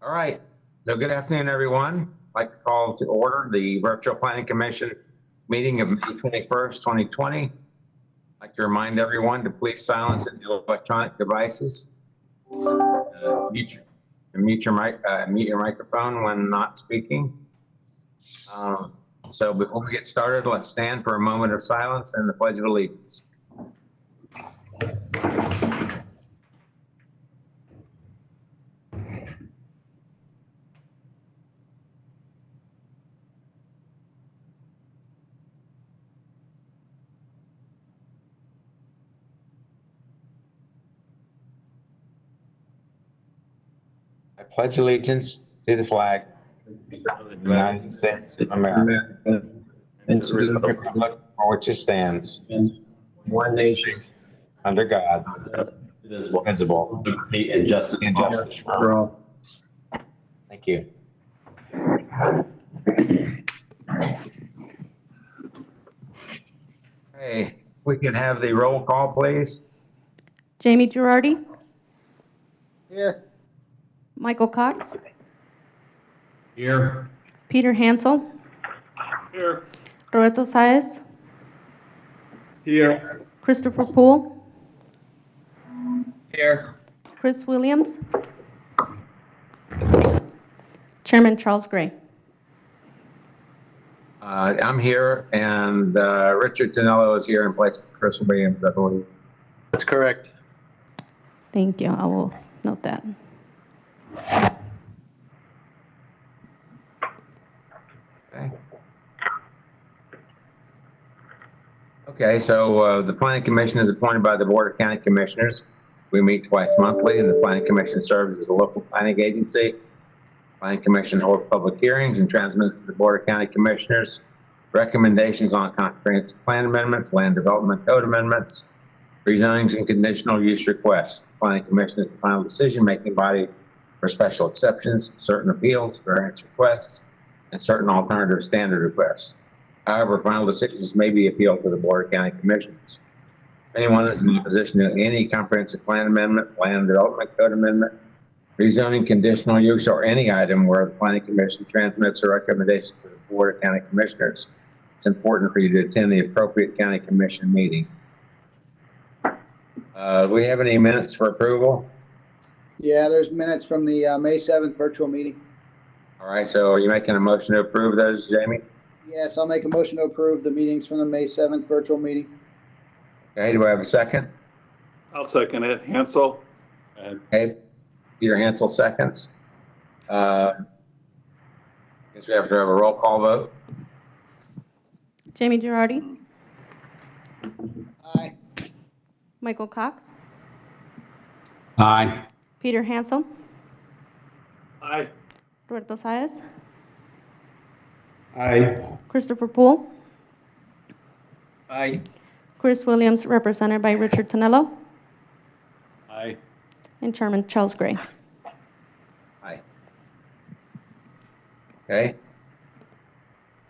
All right. So good afternoon, everyone. I'd like to call to order the Virtual Planning Commission meeting of May 21st, 2020. I'd like to remind everyone to please silence the electronic devices. Mute your microphone when not speaking. So before we get started, let's stand for a moment of silence and the Pledge of Allegiance. I pledge allegiance to the flag of the United States of America and to the republic for which it stands, one nation, under God, indivisible, liberty and justice for all. Thank you. Okay, we can have the roll call, please. Jamie Girardi. Here. Michael Cox. Here. Peter Hansel. Here. Roberto Saez. Here. Christopher Poole. Here. Chris Williams. Chairman Charles Gray. I'm here, and Richard Tonello is here in place of Chris Williams, I believe. That's correct. Thank you. I will note that. Okay, so the Planning Commission is appointed by the Board of County Commissioners. We meet twice monthly, and the Planning Commission serves as a local planning agency. The Planning Commission holds public hearings and transmits to the Board of County Commissioners recommendations on comprehensive plan amendments, land development code amendments, rezonings, and conditional use requests. The Planning Commission is the final decision-making body for special exceptions, certain appeals, variance requests, and certain alternative standard requests. However, final decisions may be appealed to the Board of County Commissioners. If anyone is in opposition to any comprehensive plan amendment, land development code amendment, rezoning, conditional use, or any item where the Planning Commission transmits a recommendation to the Board of County Commissioners, it's important for you to attend the appropriate County Commission meeting. Do we have any minutes for approval? Yeah, there's minutes from the May 7th virtual meeting. All right, so are you making a motion to approve those, Jamie? Yes, I'll make a motion to approve the meetings from the May 7th virtual meeting. Okay, do I have a second? I'll second it. Hansel. Okay, Peter Hansel seconds. Guess we have to have a roll call vote. Jamie Girardi. Aye. Michael Cox. Aye. Peter Hansel. Aye. Roberto Saez. Aye. Christopher Poole. Aye. Chris Williams, represented by Richard Tonello. Aye. And Chairman Charles Gray. Aye. Okay.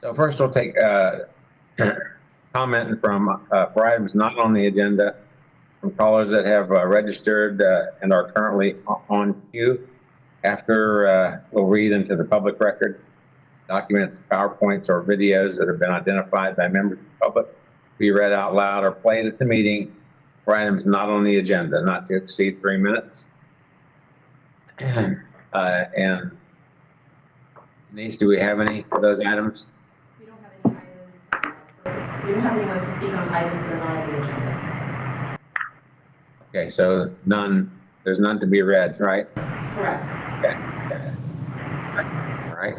So first we'll take comment from for items not on the agenda from callers that have registered and are currently on queue. After we'll read into the public record documents, PowerPoints, or videos that have been identified by members of the public be read out loud or played at the meeting for items not on the agenda, not to exceed 3 minutes. And Denise, do we have any of those items? We don't have any items. We don't have anyone to speak on items that are not on the agenda. Okay, so none. There's none to be read, right? Correct. Okay. All right.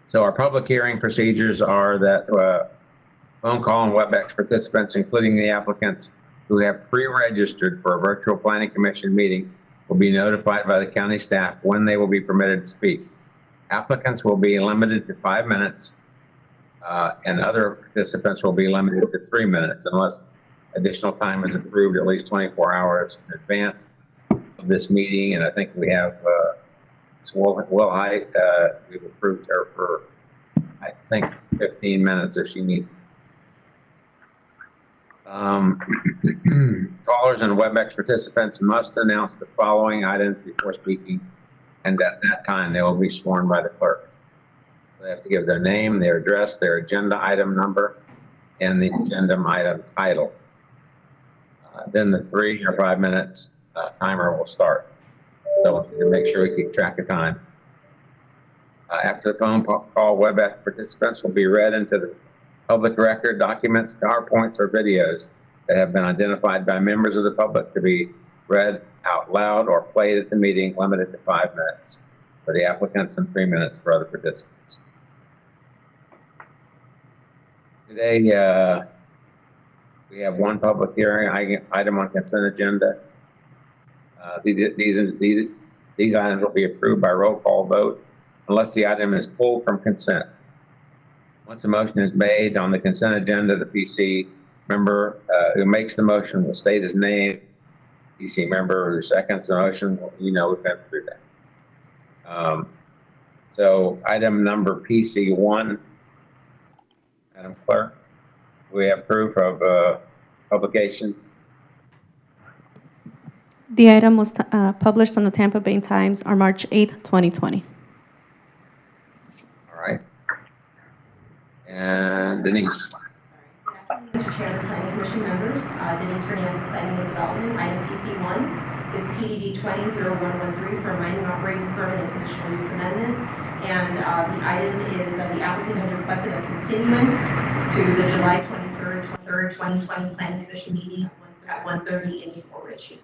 So our public hearing procedures are that phone call and WebEx participants, including the applicants who have pre-registered for a virtual planning commission meeting, will be notified by the county staff when they will be permitted to speak. Applicants will be limited to 5 minutes, and other participants will be limited to 3 minutes unless additional time is approved at least 24 hours in advance of this meeting. And I think we have we've approved her for, I think, 15 minutes if she needs. Callers and WebEx participants must announce the following items before speaking, and at that time, they will be sworn by the clerk. They have to give their name, their address, their agenda item number, and the agenda item title. Then the 3 or 5 minutes timer will start. So we can make sure we keep track of time. After the phone call, WebEx participants will be read into the public record documents, PowerPoints, or videos that have been identified by members of the public to be read out loud or played at the meeting, limited to 5 minutes for the applicants and 3 minutes for other participants. Today, we have one public hearing item on consent agenda. These items will be approved by roll call vote unless the item is pulled from consent. Once a motion is made on the consent agenda, the PC member who makes the motion will state his name. PC member who seconds the motion, we've been through that. So item number PC1, Madam Clerk, we have proof of publication. The item was published on the Tampa Bay Times on March 8, 2020. All right. And Denise. Good afternoon, Mr. Chair, the Planning Commission members. Denise Hernandez, Planning and Development. Item PC1 is PDD 20-0113 for a mining operating permit and conditional use amendment. And the item is the applicant has requested a continuance to the July 23rd, 2020 Planning Commission meeting at 1:30 in Fort Ritchie.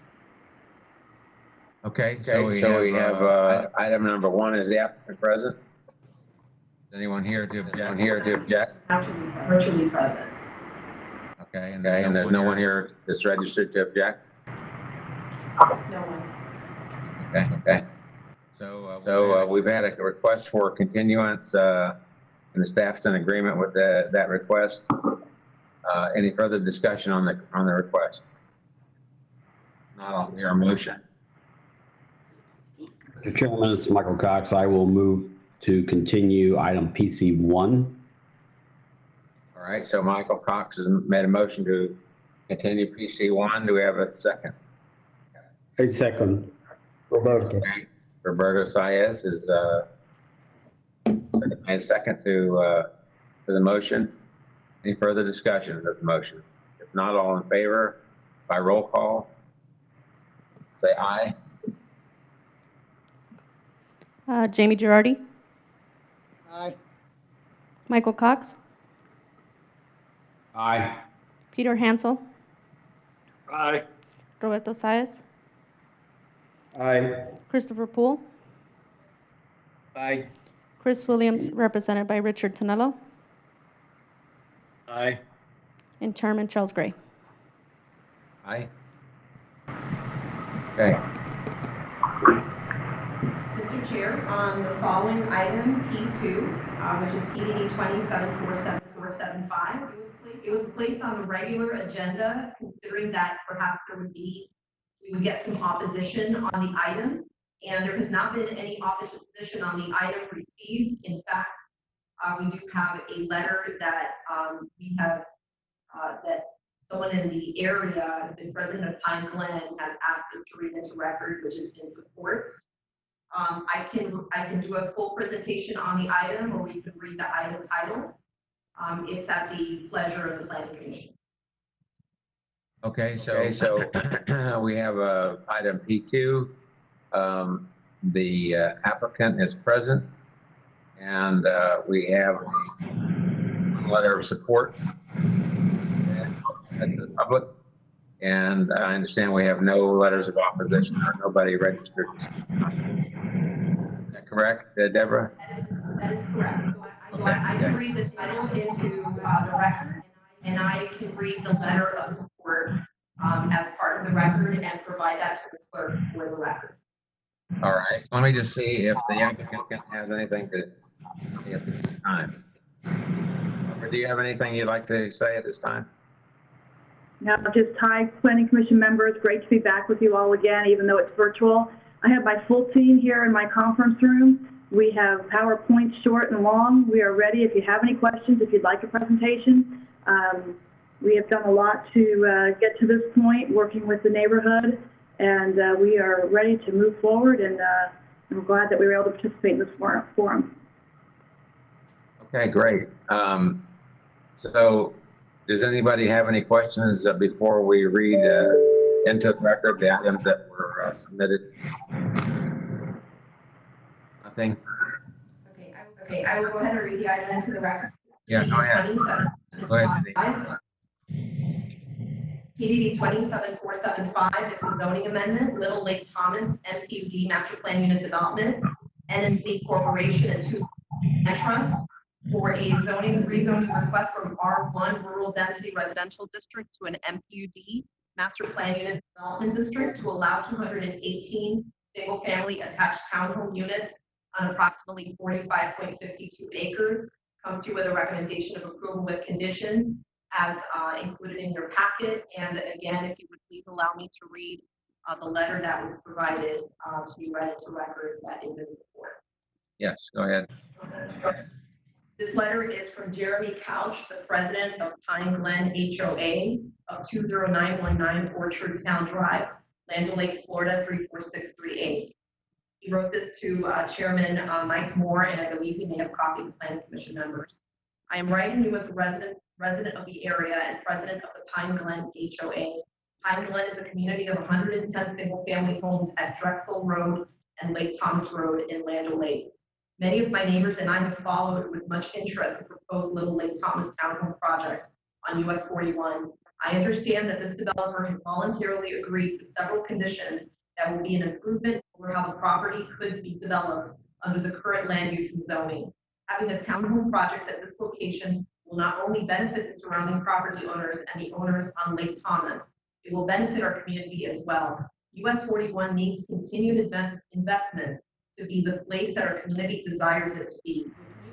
Okay, so we have item number 1 is the applicant present. Is anyone here to object? Actually, virtually present. Okay, and there's no one here that's registered to object? No one. Okay. So we've had a request for continuance, and the staff's in agreement with that request. Any further discussion on the request? Not, I'll hear a motion. Mr. Chairman, it's Michael Cox. I will move to continue item PC1. All right, so Michael Cox has made a motion to continue PC1. Do we have a second? A second. Roberto. Okay. Roberto Saez is made a second to the motion. Any further discussion of the motion? If not, all in favor by roll call, say aye. Jamie Girardi, Aye. Michael Cox, Aye. Peter Hansel, Aye. Roberto Saez, Aye. Christopher Poole, Aye. Chris Williams, represented by Richard Tonello, Aye. and Chairman Charles Gray. Aye. Okay. Mr. Chair, on the following item, P2, which is PDD 27-47475, it was placed on the regular agenda, considering that perhaps we would get some opposition on the item, and there has not been any opposition on the item received. In fact, we do have a letter that we have that someone in the area, the president of Pine Glen, has asked us to read into record, which is in support. I can do a full presentation on the item, or we can read the item title. It's at the pleasure of the Planning Commission. Okay, so we have item P2. The applicant is present, and we have a letter of support to the public. And I understand we have no letters of opposition or nobody registered. Is that correct, Deborah? That is correct. So I can read the title into the record, and I can read the letter of support as part of the record and provide that to the clerk for the record. All right, let me just see if the applicant has anything to say at this time. Or do you have anything you'd like to say at this time? No, just hi, Planning Commission members. Great to be back with you all again, even though it's virtual. I have my full team here in my conference room. We have PowerPoints short and long. We are ready if you have any questions, if you'd like a presentation. We have done a lot to get to this point, working with the neighborhood, and we are ready to move forward, and we're glad that we were able to participate in this forum. Okay, great. So does anybody have any questions before we read into the record the items that were submitted? Nothing? Okay, I will go ahead and read the item into the record. Yeah, go ahead. Go ahead, PDD 27475, it's a zoning amendment, Little Lake Thomas MPUD Master Plan Unit Development, NNZ Corporation and Two Trust for a rezoning request from R1 Rural Density Residential District to an MPUD Master Plan Unit Development District to allow 218 single-family attached townhome units on approximately 45.52 acres. Comes to you with a recommendation of approval with conditions as included in your packet. And again, if you would please allow me to read the letter that was provided to be read into record that is in support. Yes, go ahead. This letter is from Jeremy Couch, the president of Pine Glen HOA of 20919 Orchard Town Drive, Land O'Lakes, Florida 34638. He wrote this to Chairman Mike Moore, and I believe he may have copied the Planning Commission members. I am writing you as a resident of the area and president of the Pine Glen HOA. Pine Glen is a community of 110 single-family homes at Drexel Road and Lake Thomas Road in Land O'Lakes. Many of my neighbors and I have followed with much interest the proposed Little Lake Thomas Townhome project on US 41. I understand that this developer has voluntarily agreed to several conditions that will be an improvement over how the property could be developed under the current land use and zoning. Having a townhome project at this location will not only benefit the surrounding property owners and the owners on Lake Thomas, it will benefit our community as well. US 41 needs continued investments to be the place that our community desires it to be.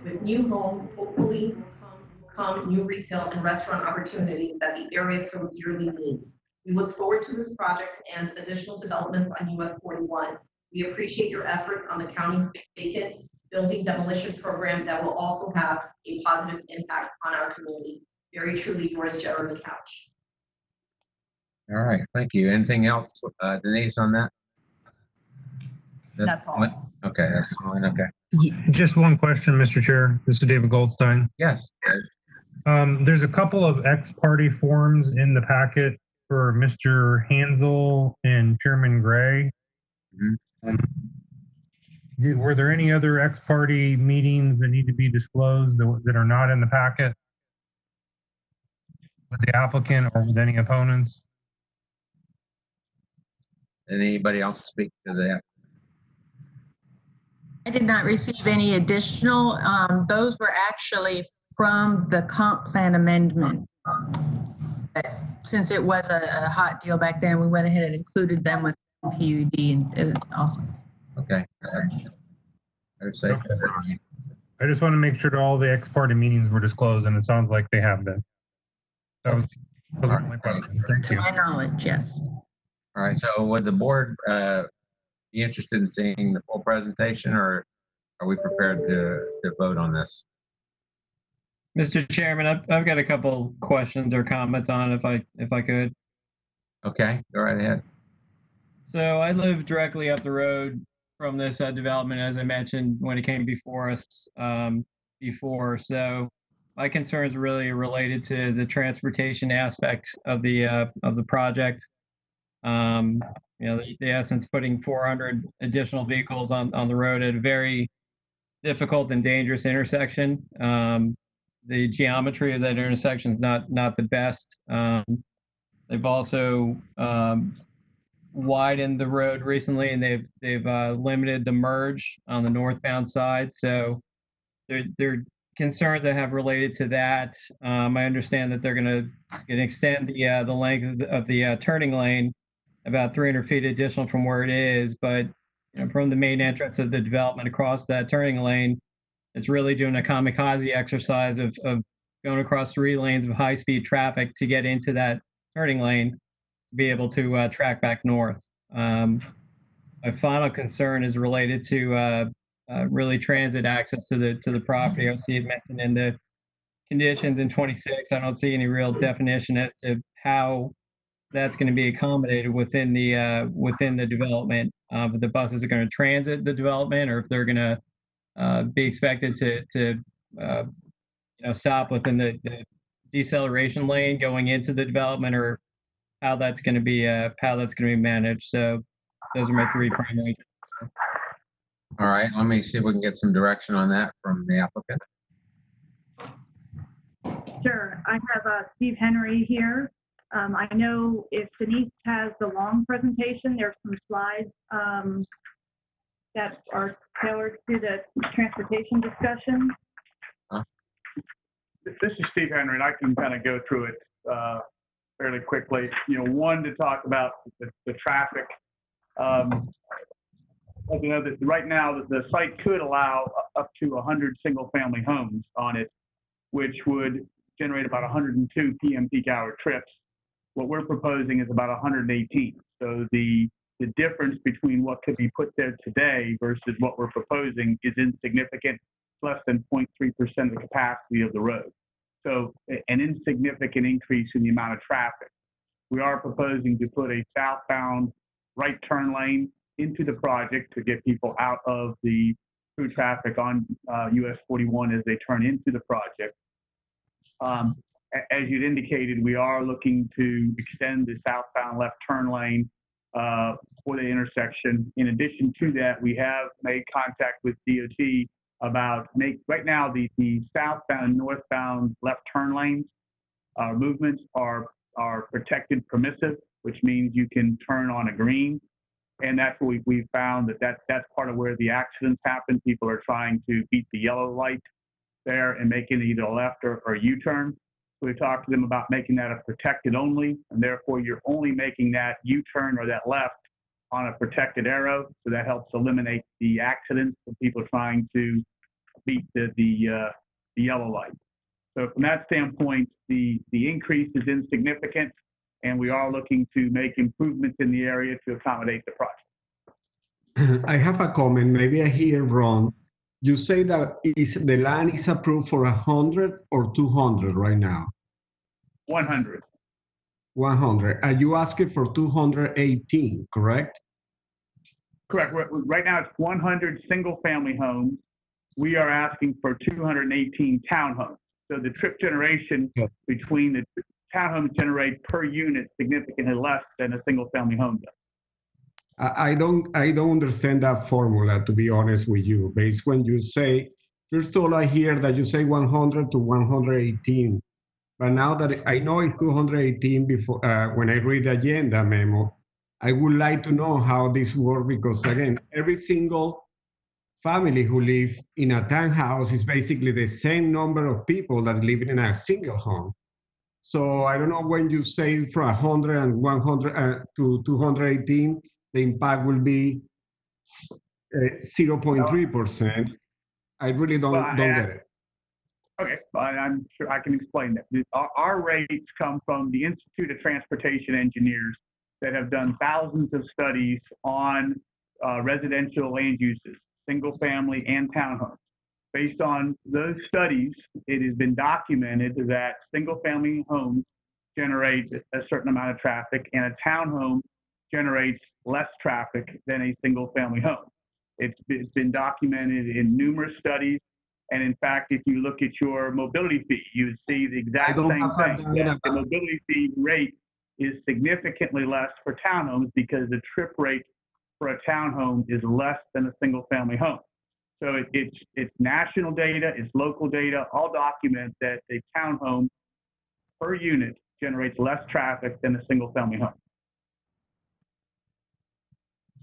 With new homes, hopefully will come new retail and restaurant opportunities that the area so dearly needs. We look forward to this project and additional developments on US 41. We appreciate your efforts on the county's vacant building demolition program that will also have a positive impact on our community. Very truly yours, Jeremy Couch. All right, thank you. Anything else, Denise, on that? That's all. Okay, that's fine. Okay. Just one question, Mr. Chair. This is David Goldstein. Yes. There's a couple of ex-party forms in the packet for Mr. Hansel and Chairman Gray. Were there any other ex-party meetings that need to be disclosed that are not in the packet with the applicant or with any opponents? Did anybody else speak to that? I did not receive any additional. Those were actually from the comp plan amendment. But since it was a hot deal back then, we went ahead and included them with PUD and also. Okay. Better safe than sorry. I just want to make sure that all the ex-party meetings were disclosed, and it sounds like they have been. That was my question. Thank To you. my knowledge, yes. All right, so would the board be interested in seeing the full presentation, or are we prepared to vote on this? Mr. Chairman, I've got a couple questions or comments on it if I could. Okay, go right ahead. So I live directly up the road from this development, as I mentioned, when it came before us before. So my concerns really are related to the transportation aspect of the project. You know, the essence putting 400 additional vehicles on the road at a very difficult and dangerous intersection. The geometry of that intersection is not the best. They've also widened the road recently, and they've limited the merge on the northbound side. So there are concerns I have related to that. I understand that they're going to extend the length of the turning lane about 300 feet additional from where it is, but from the main entrance of the development across that turning lane, it's really doing a kamikaze exercise of going across 3 lanes of high-speed traffic to get into that turning lane to be able to track back north. My final concern is related to really transit access to the property. I see it mentioned in conditions in 26. I don't see any real definition as to how that's going to be accommodated within the development. If the buses are going to transit the development, or if they're going to be expected to stop within the deceleration lane going into the development, or how that's going to be managed. So those are my three primary. All right, let me see if we can get some direction on that from the applicant. Sure. I have Steve Henry here. I know if Denise has the long presentation, there's some slides that are tailored to the transportation discussion. This is Steve Henry, and I can kind of go through it fairly quickly. One, to talk about the traffic. As you know, that right now the site could allow up to 100 single-family homes on it, which would generate about 102 PM peak hour trips. What we're proposing is about 118. So the difference between what could be put there today versus what we're proposing is insignificant, less than 0.3% of the capacity of the road. So an insignificant increase in the amount of traffic. We are proposing to put a southbound right turn lane into the project to get people out of the through traffic on US 41 as they turn into the project. As you'd indicated, we are looking to extend the southbound left turn lane for the intersection. In addition to that, we have made contact with DOT about right now the southbound and northbound left turn lanes movements are protected permissive, which means you can turn on a green. And that's what we found that's part of where the accidents happen. People are trying to beat the yellow light there and making either a left or a U-turn. So we talked to them about making that a protected only, and therefore you're only making that U-turn or that left on a protected arrow. So that helps eliminate the accidents of people trying to beat the yellow light. So from that standpoint, the increase is insignificant, and we are looking to make improvements in the area to accommodate the project. I have a comment. Maybe I hear wrong. You say that the land is approved for 100 or 200 right now? 100. 100. Are you asking for 218, correct? Correct. Right now it's 100 single-family homes. We are asking for 218 townhomes. So the trip generation between the townhomes generate per unit significantly less than a single-family home does. I don't understand that formula, to be honest with you. Based when you say, first of all, I hear that you say 100 to 118, but now that I know it's 218 before, when I read the agenda memo, I would like to know how this works, because again, every single family who live in a townhouse is basically the same number of people that live in a single home. So I don't know, when you say from 100 and 100 to 218, the impact will be 0.3%. I really don't get it. Okay, I'm sure I can explain that. Our rates come from the Institute of Transportation Engineers that have done thousands of studies on residential land uses, single family and townhomes. Based on those studies, it has been documented that single family homes generate a certain amount of traffic, and a townhome generates less traffic than a single family home. It's been documented in numerous studies. And in fact, if you look at your mobility fee, you would see the exact same thing. The mobility fee rate is significantly less for townhomes because the trip rate for a townhome is less than a single family home. So it's national data, it's local data, all document that a townhome per unit generates less traffic than a single family home.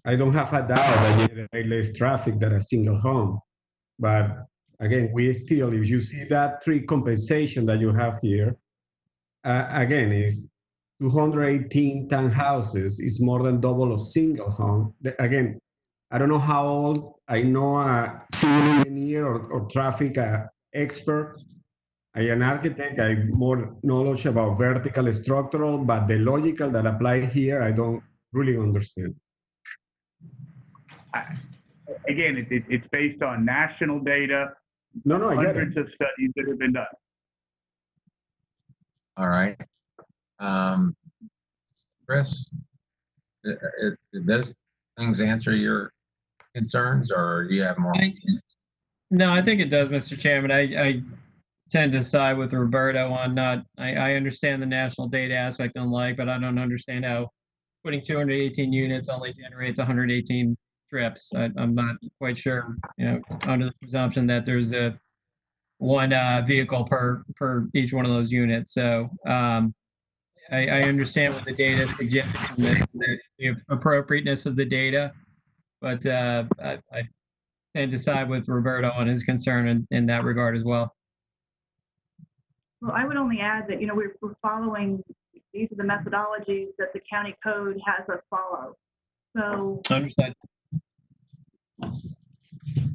I don't have a doubt that you generate less traffic than a single home. But again, we still, if you see that tree compensation that you have here, again, is 218 townhouses is more than double of single home. Again, I don't know how old. I know a civil engineer or traffic expert. I am an architect. I have more knowledge about vertical structural, but the logical that apply here, I don't really understand. Again, it's based on national data. No, I get it. Hundreds of studies that have been done. All right. Chris, did those things answer your concerns, or do you have more? No, I think it does, Mr. Chairman. I tend to side with Roberto on not, I understand the national data aspect and like, but I don't understand how putting 218 units only generates 118 trips. I'm not quite sure, under the presumption that there's one vehicle per each one of those units. So I understand what the data suggests and the appropriateness of the data, but I tend to side with Roberto on his concern in that regard as well. Well, I would only add that, we're following, these are the methodologies that the county code has us follow. So Understood.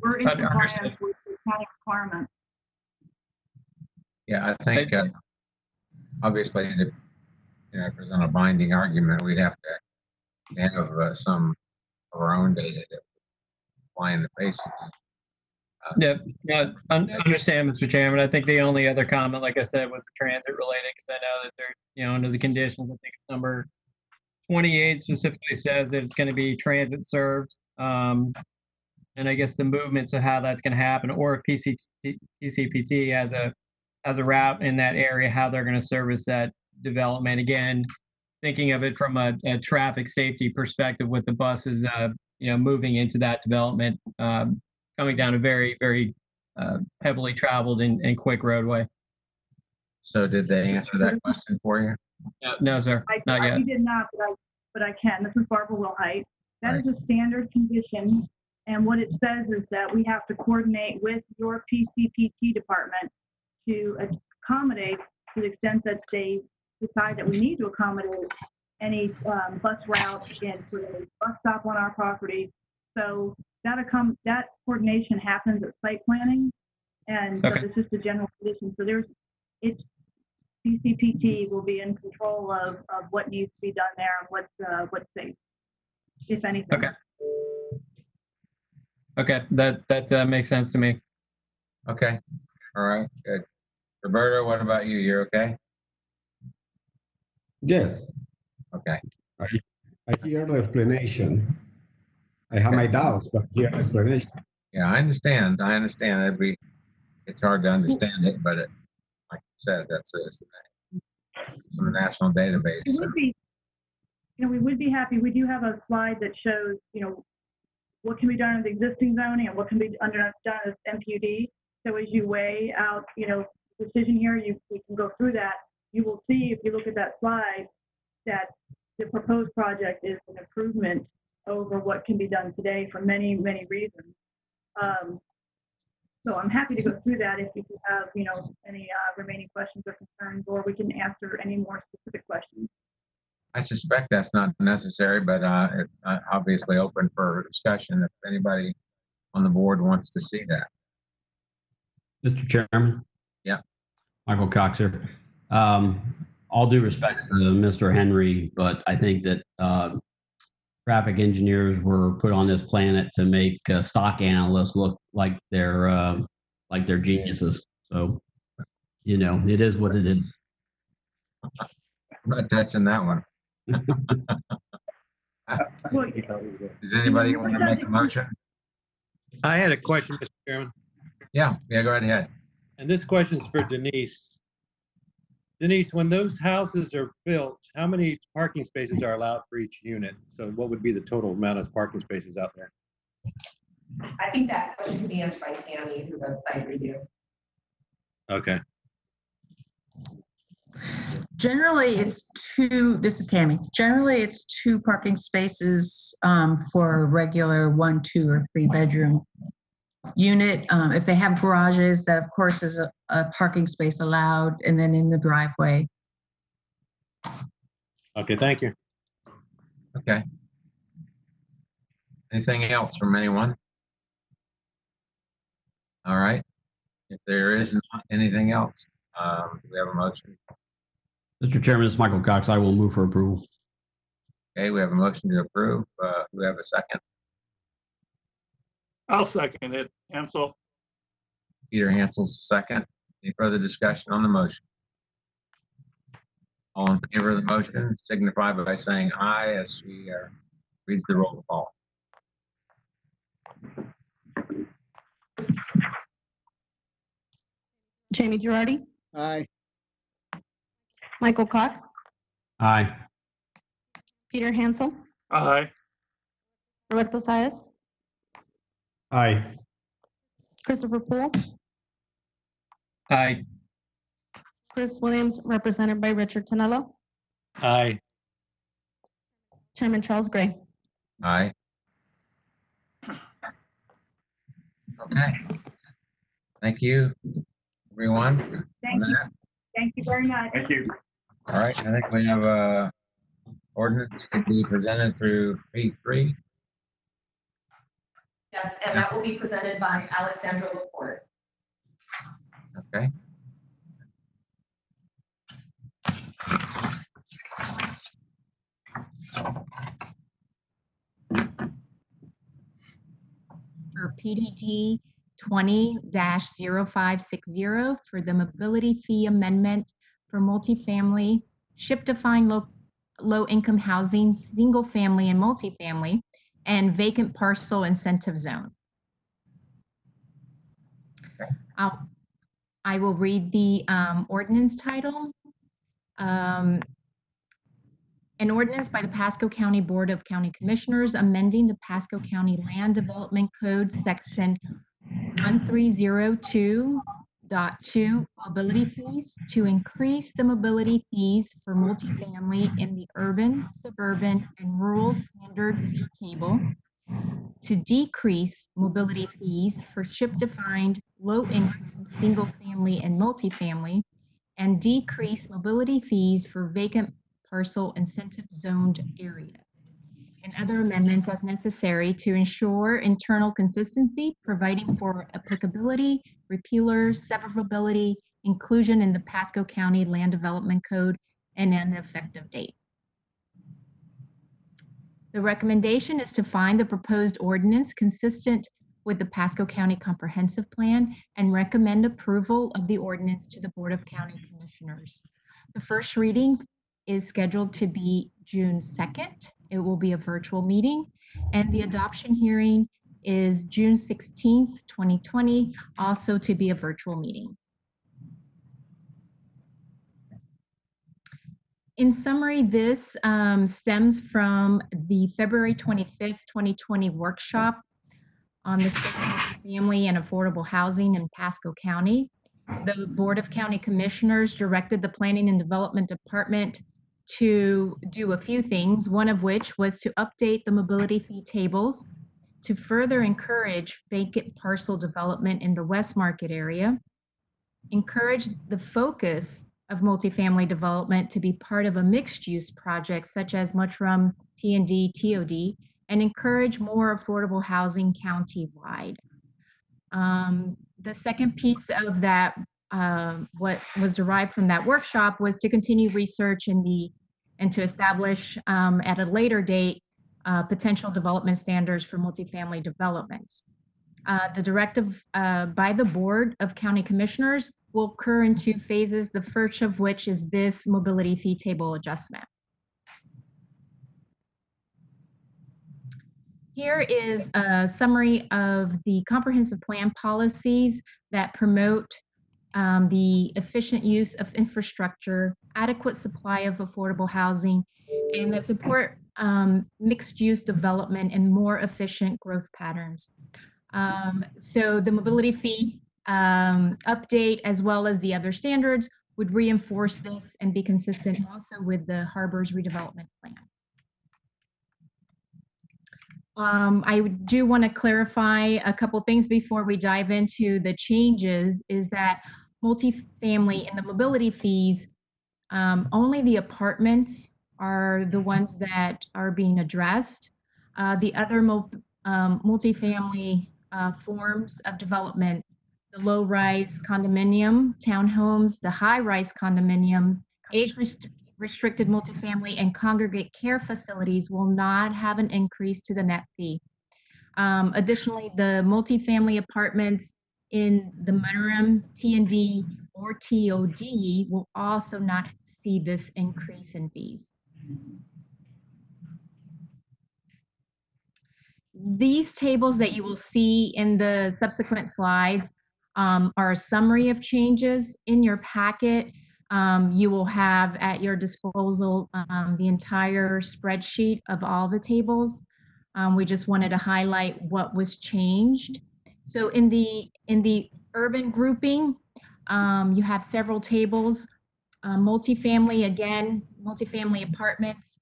we're in compliance Understood. with the county requirements. Yeah, I think obviously, if there's a binding argument, we'd have to have some of our own data that would fly in the face of that. Yeah, understand, Mr. Chairman. I think the only other comment, like I said, was the transit related, because I know that they're, under the conditions, I think it's number 28 specifically says that it's going to be transit served. And I guess the movements of how that's going to happen, or if PCPT has a route in that area, how they're going to service that development. Again, thinking of it from a traffic safety perspective with the buses, moving into that development, coming down a very, very heavily traveled and quick roadway. So did they answer that question for you? No, sir, not yet. I did not, but I can. This is Barbara Wilhite. That is a standard condition. And what it says is that we have to coordinate with your PCPT department to accommodate, to the extent that they decide that we need to accommodate any bus routes and for a bus stop on our property. So that coordination happens at site planning, and so it's just a general condition. So PCPT will be in control of what needs to be done there and what's safe, if anything. Okay, that makes sense to me. Okay, all right, good. Roberto, what about you? You're okay? Yes. Okay. I hear the explanation. I have my doubts, but hear the explanation. Yeah, I understand. It's hard to understand it, but like you said, that's from the national database. It would be, we would be happy. We do have a slide that shows, what can be done in the existing zoning and what can be done as MPUD. So as you weigh out, decision here, we can go through that. You will see, if you look at that slide, that the proposed project is an improvement over what can be done today for many, many reasons. So I'm happy to go through that if you have, any remaining questions or concerns, or we can answer any more specific questions. I suspect that's not necessary, but it's obviously open for discussion if anybody on the board wants to see that. Mr. Chairman? Yeah. Michael Cox here. All due respect to Mr. Henry, but I think that traffic engineers were put on this planet to make stock analysts look like they're geniuses. So, it is what it is. I'm not touching that one. Does anybody want to make a motion? I had a question, Mr. Chairman. Yeah, go right ahead. And this question is for Denise. Denise, when those houses are built, how many parking spaces are allowed for each unit? So what would be the total amount of parking spaces out there? I think that question can be answered by Tammy, who does site review. Okay. Generally, it's two. This is Tammy. Generally, it's 2 parking spaces for a regular 1, 2, or 3 bedroom unit. If they have garages, that of course is a parking space allowed, and then in the driveway. Okay, thank you. Okay. Anything else from anyone? All right. If there is not anything else, do we have a motion? Mr. Chairman, it's Michael Cox. I will move for approval. Okay, we have a motion to approve. Do we have a second? I'll second it. Hansel. Peter Hansel's second. Any further discussion on the motion? All in favor of the motion signify by saying aye as she reads the roll call. Jamie Girardi, Aye. Michael Cox, Aye. Peter Hansel, Aye. Roberto Saez, Aye. Christopher Poole, Aye. Chris Williams, represented by Richard Tonello, Aye. Chairman Charles Gray. Aye. Okay. Thank you, everyone. Thank you. Thank you very much. Thank you. All right, I think we have a ordinance to be presented through P3. Yes, and that will be presented by Alexandra Laporte. Okay. For PDG 20-0560 for the mobility fee amendment for multifamily, ship-defined low-income housing, single-family and multifamily, and vacant parcel incentive zone. I will read the ordinance title. An ordinance by the Pasco County Board of County Commissioners amending the Pasco County Land Development Code Section 1302.2 mobility fees to increase the mobility fees for multifamily in the urban, suburban, and rural standard fee table, to decrease mobility fees for ship-defined, low-income, single-family, and multifamily, and decrease mobility fees for vacant parcel incentive zoned area, and other amendments as necessary to ensure internal consistency, providing for applicability, repealer, severability, inclusion in the Pasco County Land Development Code, and an effective date. The recommendation is to find the proposed ordinance consistent with the Pasco County Comprehensive Plan and recommend approval of the ordinance to the Board of County Commissioners. The first reading is scheduled to be June 2nd. It will be a virtual meeting, and the adoption hearing is June 16th, 2020, also to be a virtual meeting. In summary, this stems from the February 25th, 2020 workshop on the state of multifamily and affordable housing in Pasco County. The Board of County Commissioners directed the Planning and Development Department to do a few things, one of which was to update the mobility fee tables to further encourage vacant parcel development in the West Market area, encourage the focus of multifamily development to be part of a mixed-use project such as Mushroom, T&D, TOD, and encourage more affordable housing county-wide. The second piece of that, what was derived from that workshop, was to continue research and to establish at a later date potential development standards for multifamily developments. The directive by the Board of County Commissioners will occur in two phases, the first of which is this mobility fee table adjustment. Here is a summary of the comprehensive plan policies that promote the efficient use of infrastructure, adequate supply of affordable housing, and that support mixed-use development and more efficient growth patterns. So the mobility fee update, as well as the other standards, would reinforce this and be consistent also with the Harbor's redevelopment plan. I do want to clarify a couple things before we dive into the changes, is that multifamily and the mobility fees, only the apartments are the ones that are being addressed. The other multifamily forms of development, the low-rise condominium, townhomes, the high-rise condominiums, age-restricted multifamily, and congregate care facilities will not have an increase to the net fee. Additionally, the multifamily apartments in the mudroom, T&D, or TOD will also not see this increase in fees. These tables that you will see in the subsequent slides are a summary of changes in your packet. You will have at your disposal the entire spreadsheet of all the tables. We just wanted to highlight what was changed. So in the urban grouping, you have several tables. Multifamily, again, multifamily apartments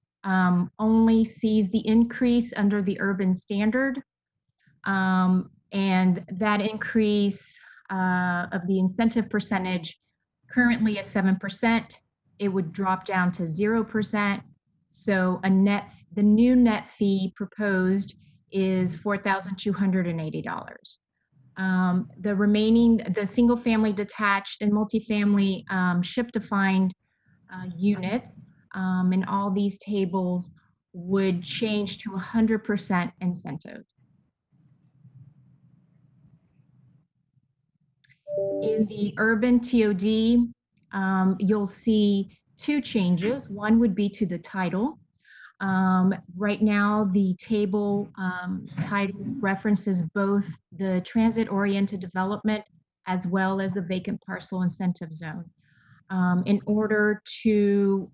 only sees the increase under the urban standard. And that increase of the incentive percentage currently is 7%. It would drop down to 0%. So the new net fee proposed is $4,280. The single family detached and multifamily ship defined units in all these tables would change to 100% incentive. In the urban TOD, you'll see two changes. One would be to the title. Right now, the table title references both the transit-oriented development as well as the vacant parcel incentive zone. In order to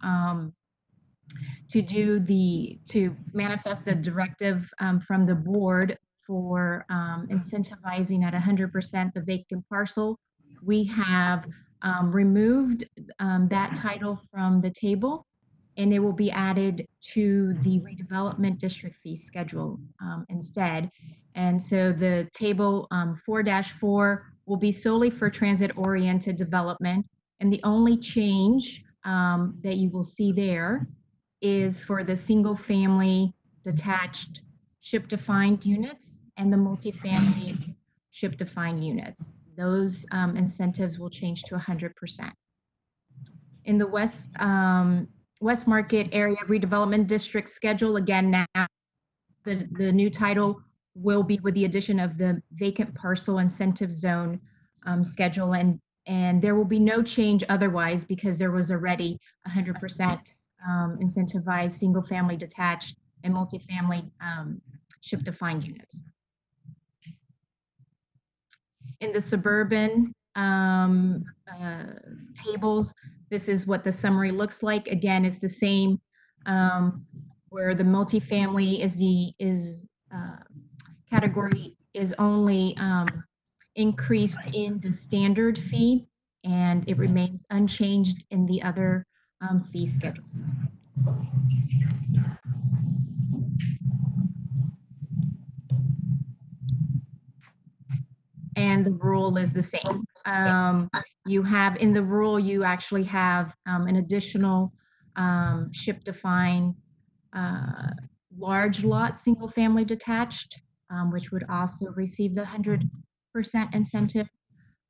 manifest the directive from the board for incentivizing at 100% the vacant parcel, we have removed that title from the table, and it will be added to the redevelopment district fee schedule instead. And so the table 4-4 will be solely for transit-oriented development, and the only change that you will see there is for the single-family detached ship-defined units and the multifamily ship-defined units. Those incentives will change to 100%. In the West Market Area Redevelopment District schedule, again, now the new title will be with the addition of the vacant parcel incentive zone schedule, and there will be no change otherwise because there was already 100% incentivized single family detached and multifamily ship defined units. In the suburban tables, this is what the summary looks like. Again, it's the same where the multifamily category is only increased in the standard fee, and it remains unchanged in the other fee schedules. And the rule is the same. You have in the rule, you actually have an additional ship defined large lot single family detached, which would also receive the 100% incentive.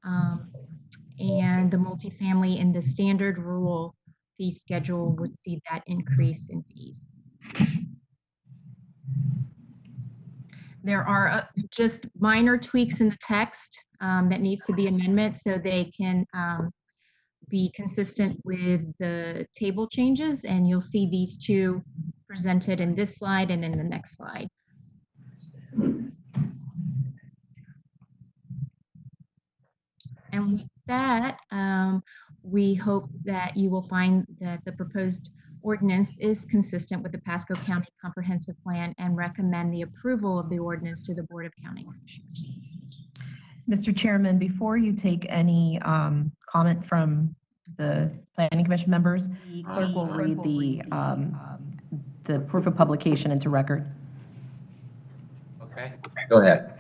And the multifamily in the standard rule fee schedule would see that increase in fees. There are just minor tweaks in the text that needs to be amended so they can be consistent with the table changes, and you'll see these two presented in this slide and in the next slide. And with that, we hope that you will find that the proposed ordinance is consistent with the Pasco County Comprehensive Plan and recommend the approval of the ordinance to the Board of County Commissioners. Mr. Chairman, before you take any comment from the Planning Commission members, the clerk will read the proof of publication into record. Okay, go ahead.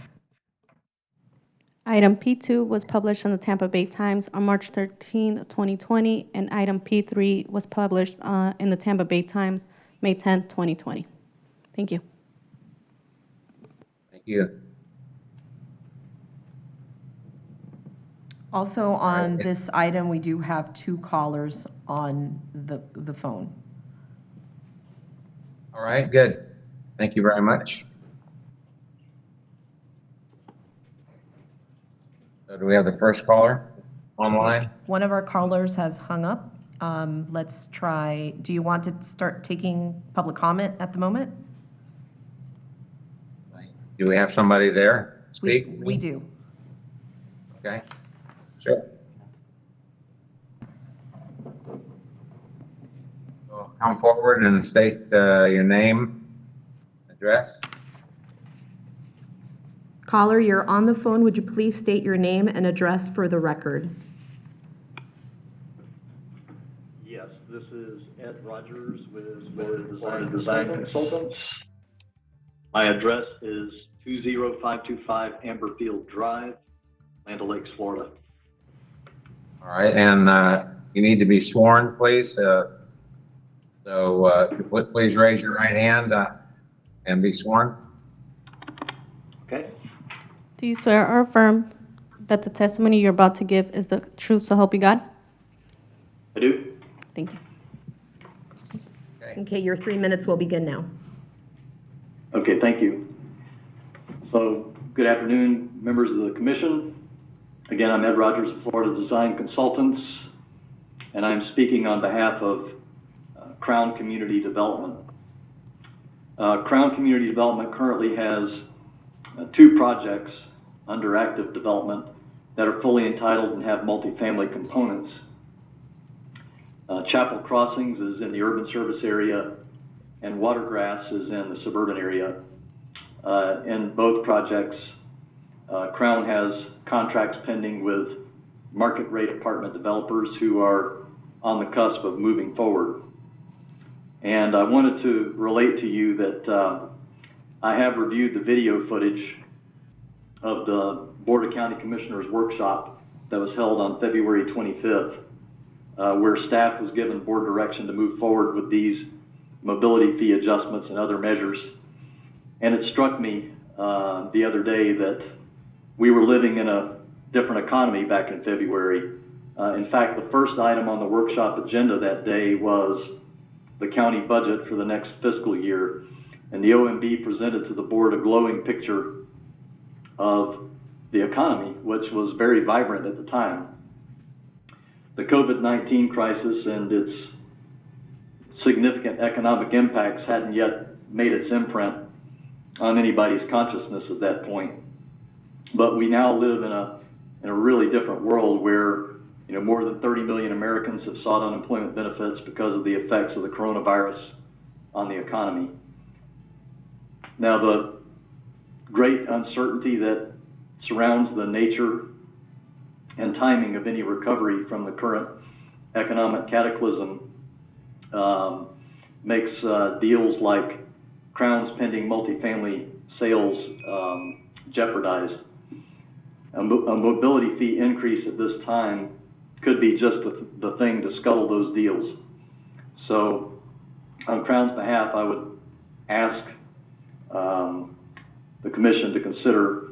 Item P2 was published in the Tampa Bay Times on March 13, 2020, and item P3 was published in the Tampa Bay Times May 10, 2020. Thank you. Thank you. Also on this item, we do have two callers on the phone. All right, good. Thank you very much. So do we have the first caller online? One of our callers has hung up. Let's try, do you want to start taking public comment at the moment? Do we have somebody there to speak? We do. Okay, sure. So come forward and state your name, address. Caller, you're on the phone. Would you please state your name and address for the record? Yes, this is Ed Rogers with Design Consultants. My address is 20525 Amberfield Drive, Land O'Lakes, Florida. All right, and you need to be sworn, please. Please raise your right hand and be sworn. Okay. Do you swear or affirm that the testimony you're about to give is the truth, so help you God? I do. Thank you. Okay, your 3 minutes will begin now. Okay, thank you. So, good afternoon, members of the commission. Again, I'm Ed Rogers of Florida Design Consultants, and I'm speaking on behalf of Crown Community Development. Crown Community Development currently has 2 projects under active development that are fully entitled and have multifamily components. Chapel Crossings is in the urban service area, and Watergrass is in the suburban area. In both projects, Crown has contracts pending with market rate apartment developers who are on the cusp of moving forward. And I wanted to relate to you that I have reviewed the video footage of the Board of County Commissioners workshop that was held on February 25th, where staff was given board direction to move forward with these mobility fee adjustments and other measures. And it struck me the other day that we were living in a different economy back in February. In fact, the first item on the workshop agenda that day was the county budget for the next fiscal year. And the OMB presented to the board a glowing picture of the economy, which was very vibrant at the time. The COVID-19 crisis and its significant economic impacts hadn't yet made its imprint on anybody's consciousness at that point. But we now live in a really different world where more than 30 million Americans have sought unemployment benefits because of the effects of the coronavirus on the economy. Now, the great uncertainty that surrounds the nature and timing of any recovery from the current economic cataclysm makes deals like Crown's pending multifamily sales jeopardized. A mobility fee increase at this time could be just the thing to scuttle those deals. So on Crown's behalf, I would ask the commission to consider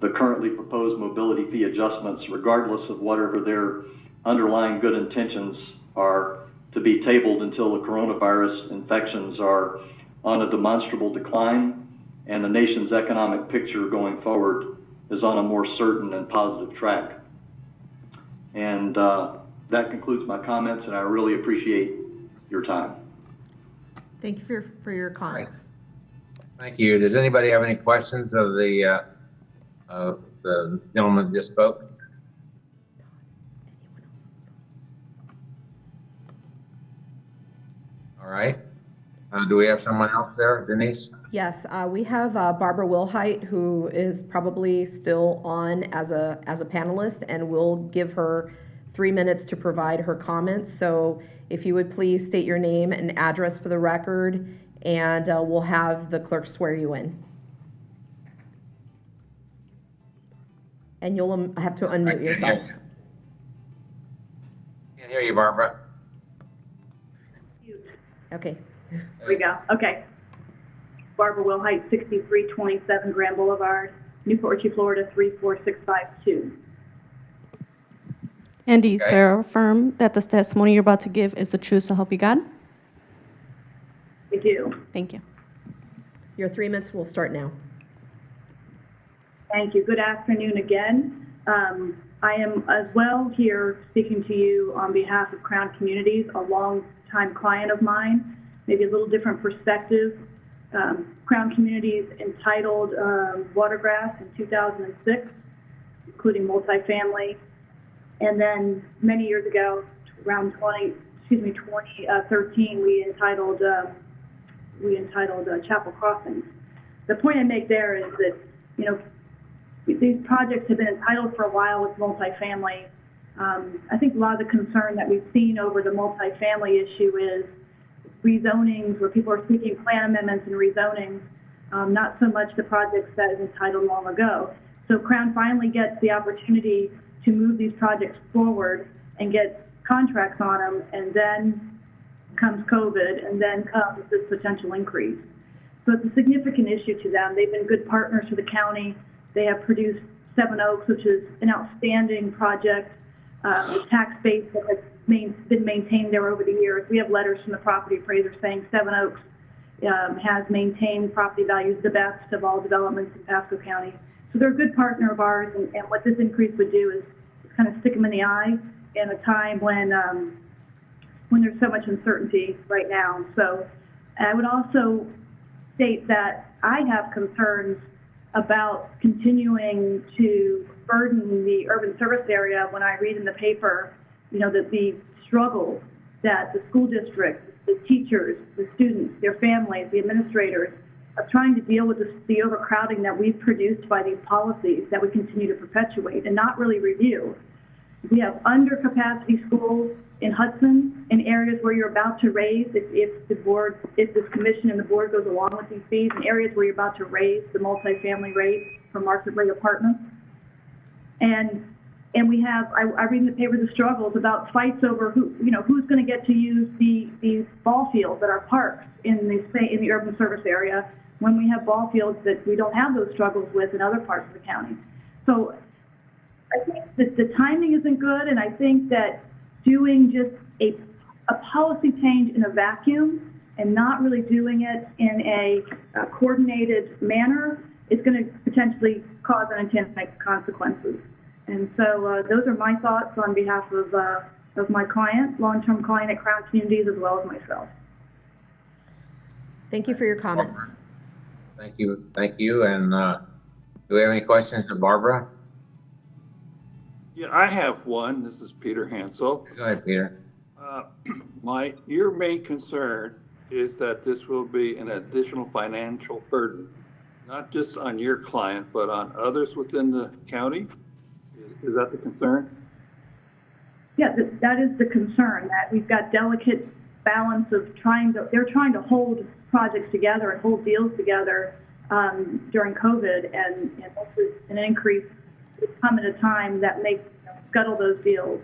the currently proposed mobility fee adjustments, regardless of whatever their underlying good intentions are, to be tabled until the coronavirus infections are on a demonstrable decline and the nation's economic picture going forward is on a more certain and positive track. And that concludes my comments, and I really appreciate your time. Thank you for your comments. Thank you. Does anybody have any questions of the gentleman that just spoke? All right. Do we have someone else there, Denise? Yes, we have Barbara Wilhite, who is probably still on as a panelist, and we'll give her 3 minutes to provide her comments. So if you would please state your name and address for the record, and we'll have the clerk swear you in. And you'll have to unmute yourself. Can't hear you, Barbara. Okay. There we go. Okay. Barbara Wilhite, 6327 Grand Boulevard, Newport Richey, Florida, 34652. And do you swear or affirm that the testimony you're about to give is the truth, so help you God? I do. Thank you. Your 3 minutes will start now. Thank you. Good afternoon again. I am as well here speaking to you on behalf of Crown Communities, a long-time client of mine, maybe a little different perspective. Crown Communities entitled Watergrass in 2006, including multifamily. And then many years ago, around 2013, we entitled Chapel Crossings. The point I make there is that, you know, these projects have been entitled for a while with multifamily. I think a lot of the concern that we've seen over the multifamily issue is rezonings, where people are seeking plan amendments and rezonings, not so much the projects that is entitled long ago. So Crown finally gets the opportunity to move these projects forward and get contracts on them, and then comes COVID, and then comes this potential increase. So it's a significant issue to them. They've been good partners to the county. They have produced Seven Oaks, which is an outstanding project, a tax base that has been maintained there over the years. We have letters from the property appraiser saying Seven Oaks has maintained property values the best of all developments in Pasco County. So they're a good partner of ours, and what this increase would do is kind of stick them in the eye in a time when there's so much uncertainty right now. So I would also state that I have concerns about continuing to burden the urban service area when I read in the paper, you know, that the struggles that the school districts, the teachers, the students, their families, the administrators are trying to deal with the overcrowding that we've produced by these policies that we continue to perpetuate and not really review. We have undercapacity schools in Hudson, in areas where you're about to raise, if this commission and the board goes along with these fees, in areas where you're about to raise the multifamily rate for market rate apartments. And we have, I read in the paper the struggles about fights over who's going to get to use these ball fields at our parks in the urban service area, when we have ball fields that we don't have those struggles with in other parts of the county. So I think that the timing isn't good, and I think that doing just a policy change in a vacuum and not really doing it in a coordinated manner is going to potentially cause unintended consequences. And so those are my thoughts on behalf of my client, long-term client at Crown Communities, as well as myself. Thank you for your comments. Thank you. Thank you. And do we have any questions for Barbara? Yeah, I have one. This is Peter Hansel. Go ahead, Peter. Your main concern is that this will be an additional financial burden, not just on your client, but on others within the county. Is that the concern? Yeah, that is the concern, that we've got delicate balance of they're trying to hold projects together and hold deals together during COVID, and this is an increase that's come at a time that makes scuttle those deals.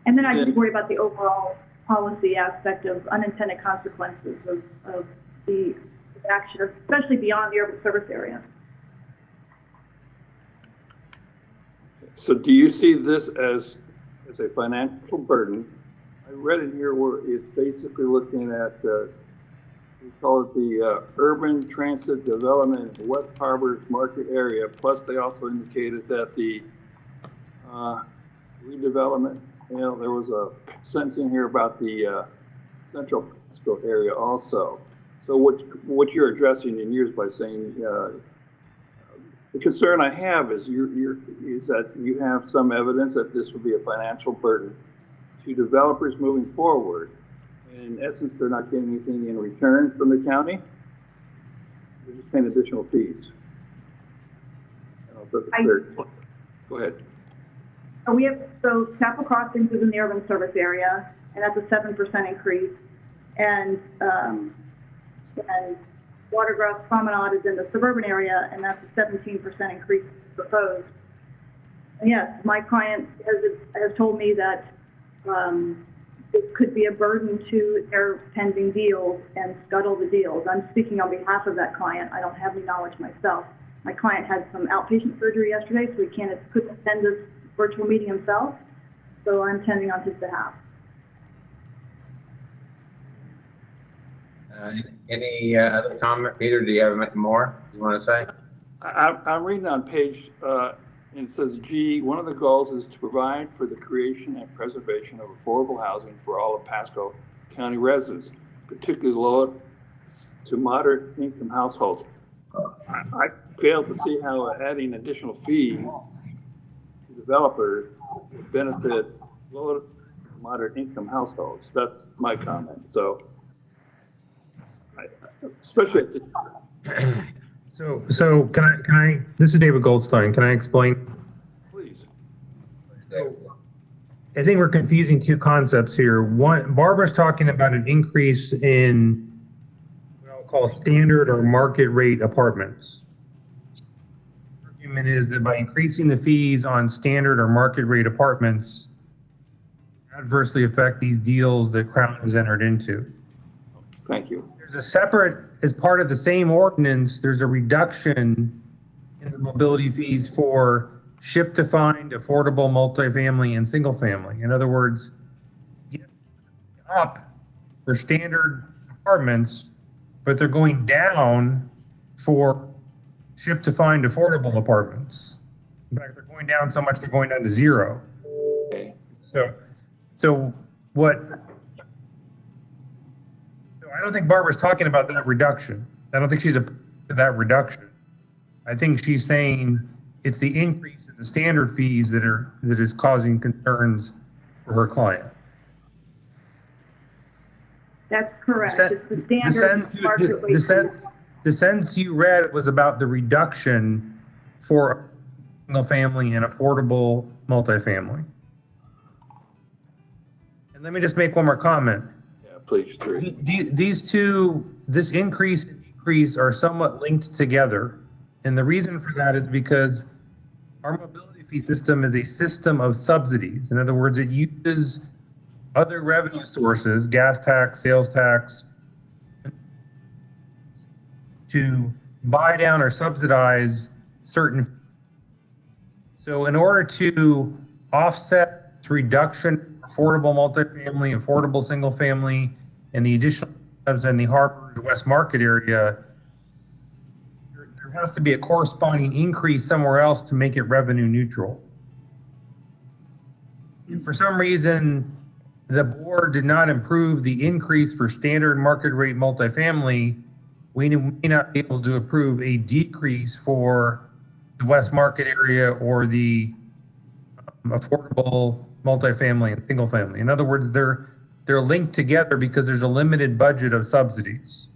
And then I just worry about the overall policy aspect of unintended consequences of the action, especially beyond the urban service area. So do you see this as a financial burden? I read in here where it's basically looking at, we call it the urban transit development in West Harbor's market area. Plus they also indicated that the redevelopment, there was a sentence in here about the central Pasco area also. So what you're addressing in yours by saying, the concern I have is that you have some evidence that this would be a financial burden to developers moving forward. And in essence, they're not getting anything in return from the county. They're just paying additional fees. Go ahead. So Chapel Crossings is in the urban service area, and that's a 7% increase. And Watergrass Promenade is in the suburban area, and that's a 17% increase proposed. And yes, my client has told me that it could be a burden to their pending deals and scuttle the deals. I'm speaking on behalf of that client. I don't have any knowledge myself. My client had some outpatient surgery yesterday, so he couldn't attend this virtual meeting himself. So I'm attending on his behalf. Any other comment, Peter? Do you have more you want to say? I'm reading on page And it says G, one of the goals is to provide for the creation and preservation of affordable housing for all of Pasco County residents, particularly low to moderate income households. I fail to see how adding additional fee to developers would benefit low to moderate income households. That's my comment. So, especially at the So can I, this is David Goldstein. Can I explain? please. I think we're confusing two concepts here. One, Barbara's talking about an increase in what I'll call standard or market rate apartments. The argument is that by increasing the fees on standard or market rate apartments, adversely affect these deals that Crown has entered into. Thank you. There's a separate, as part of the same ordinance, there's a reduction in the mobility fees for ship-to-find, affordable, multifamily, and single family. In other words, get up for standard apartments, but they're going down for ship-to-find, affordable apartments. In fact, they're going down so much they're going down to zero. Okay. So what? I don't think Barbara's talking about that reduction. I don't think she's a to that reduction. I think she's saying it's the increase in the standard fees that is causing concerns for her client. That's correct. It's the standard market rate. The sentence you read was about the reduction for single family and affordable multifamily. And let me just make one more comment. Please, these two, this increase and decrease are somewhat linked together. And the reason for that is because our mobility fee system is a system of subsidies. In other words, it uses other revenue sources, gas tax, sales tax, to buy down or subsidize certain. So in order to offset this reduction, affordable multifamily, affordable single family, and the additional jobs in the Harbor's West Market area, there has to be a corresponding increase somewhere else to make it revenue neutral. If for some reason the board did not approve the increase for standard market rate multifamily, we may not be able to approve a decrease for the West Market area or the affordable multifamily and single family. In other words, they're linked together because there's a limited budget of subsidies.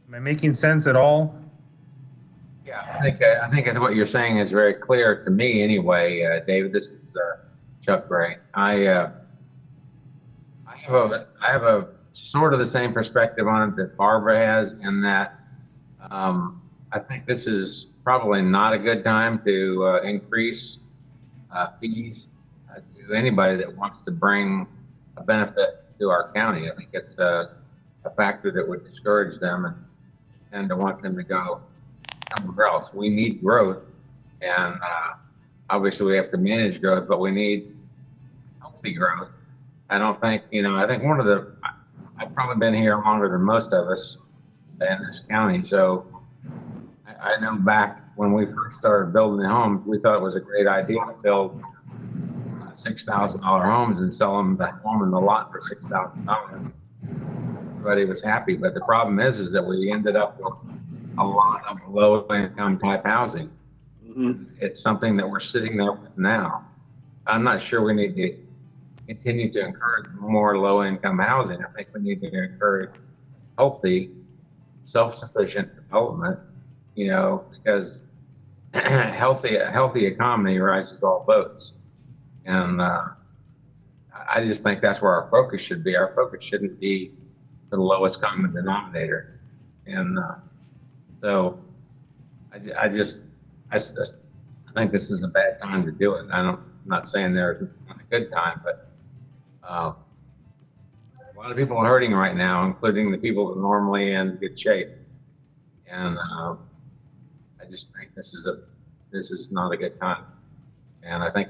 Am I making sense at all? Yeah, I think what you're saying is very clear to me anyway, David. This is Chuck Gray. I have a sort of the same perspective on it that Barbara has, in that I think this is probably not a good time to increase fees to anybody that wants to bring a benefit to our county. I think it's a factor that would discourage them and to want them to go somewhere else. We need growth, and obviously we have to manage growth, but we need healthy growth. I don't think, I think I've probably been here longer than most of us in this county, so I know back when we first started building the homes, we thought it was a great idea to build $6,000 homes and sell them the home and the lot for $6,000. Everybody was happy, but the problem is that we ended up with a lot of low-income type housing. Mm-hmm. It's something that we're sitting there with now. I'm not sure we need to continue to encourage more low-income housing. I think we need to encourage healthy, self-sufficient development, because a healthy economy rises all boats. And I just think that's where our focus should be. Our focus shouldn't be the lowest common denominator. And so I think this is a bad time to do it. I'm not saying there's not a good time, but a lot of people are hurting right now, including the people that are normally in good shape. And I just think this is not a good time. And I think,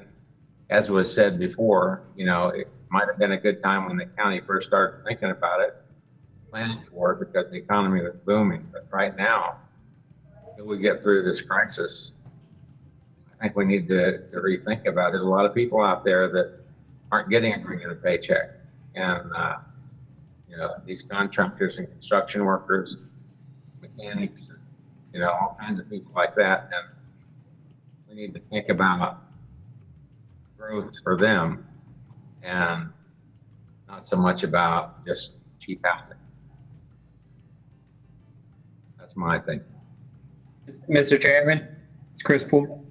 as was said before, it might have been a good time when the county first started thinking about it, planning for it, because the economy was booming. But right now, until we get through this crisis, I think we need to rethink about it. There's a lot of people out there that aren't getting a regular paycheck. And, you know, these contractors and construction workers, mechanics, you know, all kinds of people like that. And we need to think about growth for them and not so much about just cheap housing. That's my thing. Mr. Chairman, it's Chris Poole.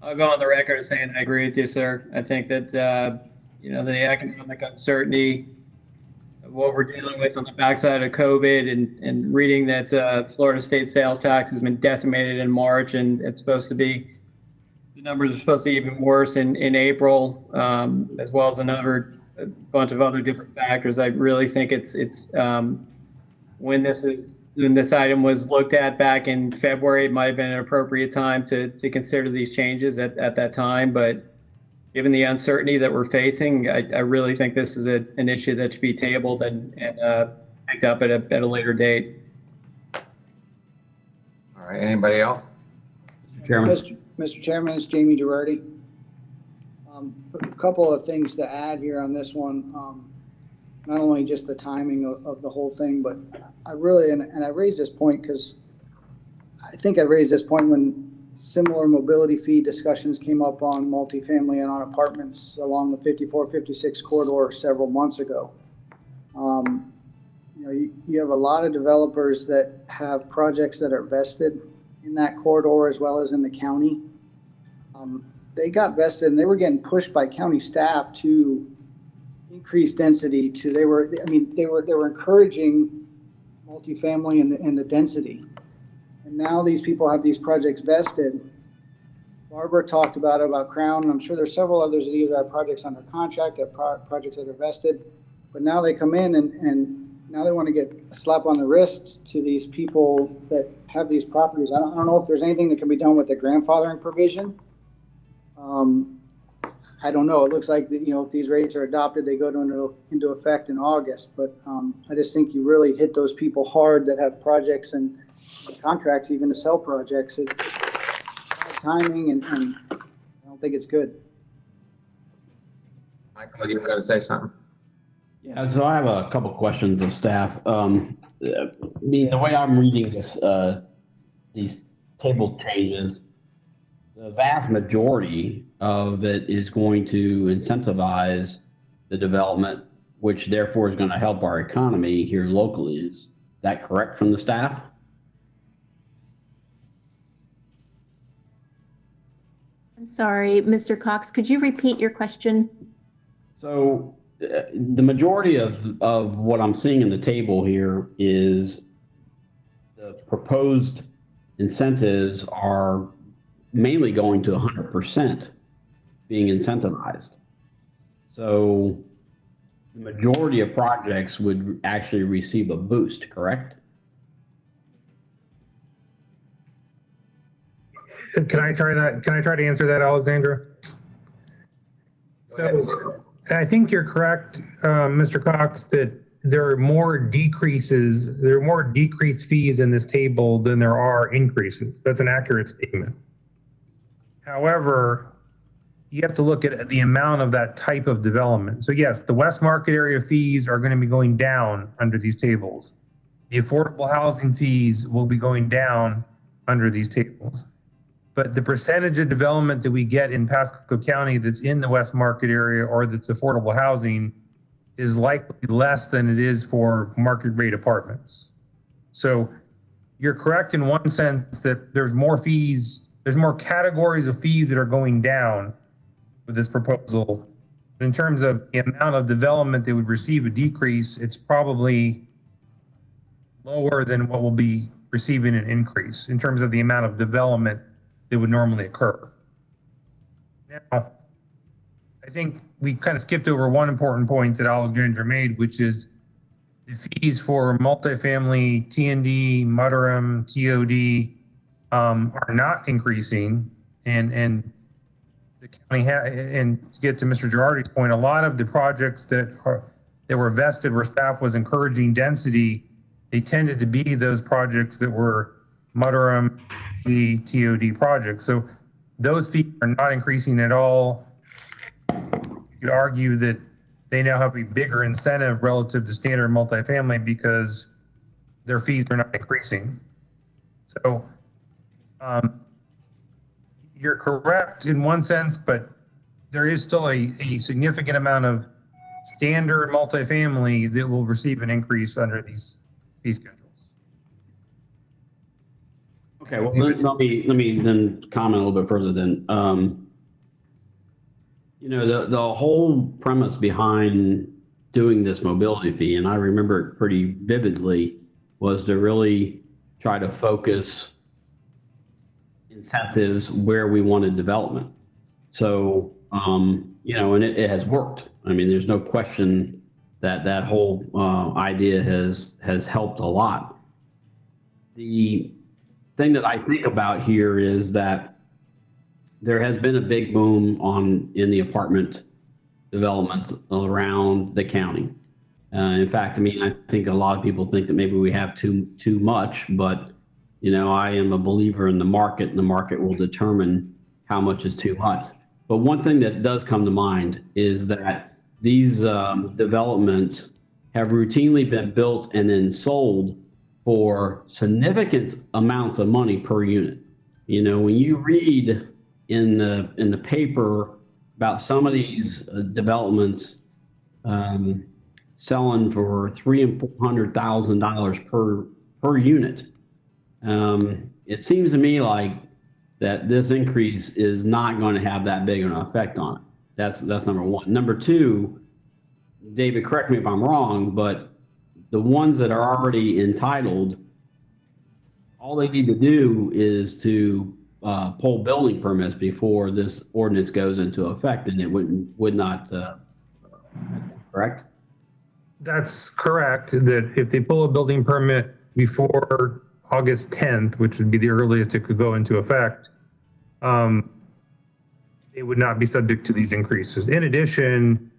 I'll go on the record as saying I agree with you, sir. I think that, you know, the economic uncertainty of what we're dealing with on the backside of COVID and reading that Florida state sales tax has been decimated in March and it's supposed to be, the numbers are supposed to be even worse in April, as well as a bunch of other different factors. I really think it's when this item was looked at back in February, it might have been an appropriate time to consider these changes at that time. But given the uncertainty that we're facing, I really think this is an issue that should be tabled and picked up at a later date. All right, anybody else? Mr. Chairman. Mr. Chairman, it's Jamie Girardi. A couple of things to add here on this one. Not only just the timing of the whole thing, but I really, and I raised this point because I think I raised this point when similar mobility fee discussions came up on multifamily and on apartments along the 54-56 corridor several months ago. You know, you have a lot of developers that have projects that are vested in that corridor as well as in the county. They got vested and they were getting pushed by county staff to increase density they were encouraging multifamily and the density. And now these people have these projects vested. Barbara talked about Crown, and I'm sure there's several others that either have projects under contract, have projects that are vested, but now they come in and now they want to get a slap on the wrist to these people that have these properties. I don't know if there's anything that can be done with the grandfathering provision. I don't know. It looks like that, you know, if these rates are adopted, they go into effect in August. But I just think you really hit those people hard that have projects and contracts even to sell projects. It's timing, and I don't think it's good. Michael, you were going to say something? Yeah, so I have a couple questions of staff. I mean, the way I'm reading this, these table changes, the vast majority of it is going to incentivize the development, which therefore is going to help our economy here locally. Is that correct from the staff? I'm sorry, Mr. Cox, could you repeat your question? So the majority of what I'm seeing in the table here is the proposed incentives are mainly going to 100% being incentivized. So the majority of projects would actually receive a boost, correct? Can I try to answer that, Alexandra? So I think you're correct, Mr. Cox, that there are more decreased fees in this table than there are increases. That's an accurate statement. However, you have to look at the amount of that type of development. So yes, the West Market area fees are going to be going down under these tables. The affordable housing fees will be going down under these tables. But the percentage of development that we get in Pasco County that's in the West Market area or that's affordable housing is likely less than it is for market rate apartments. So you're correct in one sense that there's more fees, there's more categories of fees that are going down with this proposal. But in terms of the amount of development that would receive a decrease, it's probably lower than what will be receiving an increase in terms of the amount of development that would normally occur. Now, I think we kind of skipped over one important point that Alexandra made, which is the fees for multifamily, T&D, mudroom, TOD are not increasing, and the county and to get to Mr. Girardi's point, a lot of the projects that were vested where staff was encouraging density, they tended to be those projects that were mudroom, the TOD projects. So those fees are not increasing at all. You could argue that they now have a bigger incentive relative to standard multifamily because their fees are not increasing. So you're correct in one sense, but there is still a significant amount of standard multifamily that will receive an increase under these fee schedules. Okay, well, let me then comment a little bit further then. You know, the whole premise behind doing this mobility fee, and I remember it pretty vividly, was to really try to focus incentives where we wanted development. So, you know, and it has worked. I mean, there's no question that that whole idea has helped a lot. The thing that I think about here is that there has been a big boom in the apartment developments around the county. In fact, I mean, I think a lot of people think that maybe we have too much, but you know, I am a believer in the market, and the market will determine how much is too much. But one thing that does come to mind is that these developments have routinely been built and then sold for significant amounts of money per unit. You know, when you read in the paper about some of these developments selling for $300,000 and $400,000 per unit, it seems to me like that this increase is not going to have that big of an effect on it. That's number one. Number two, David, correct me if I'm wrong, but the ones that are already entitled, all they need to do is to pull building permits before this ordinance goes into effect, and it would not, correct? That's correct, that if they pull a building permit before August 10th, which would be the earliest it could go into effect, it would not be subject to these increases. In addition,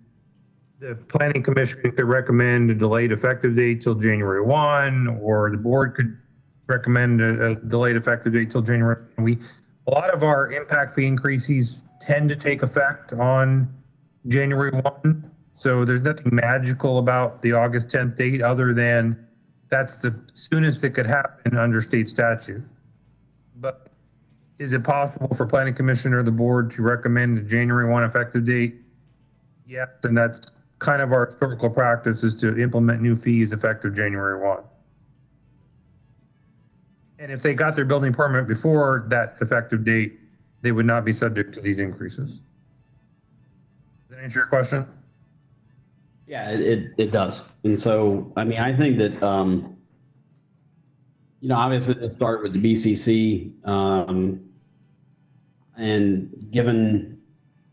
the Planning Commission could recommend a delayed effective date till January 1, or the board could recommend a delayed effective date till January. A lot of our impact fee increases tend to take effect on January 1. So there's nothing magical about the August 10th date other than that's the soonest it could happen under state statute. But is it possible for Planning Commission or the board to recommend a January 1 effective date? Yes, and that's kind of our historical practice, is to implement new fees effective January 1. And if they got their building permit before that effective date, they would not be subject to these increases. Does that answer your question? Yeah, it does. And so, I mean, I think that, you know, obviously let's start with the BCC, and given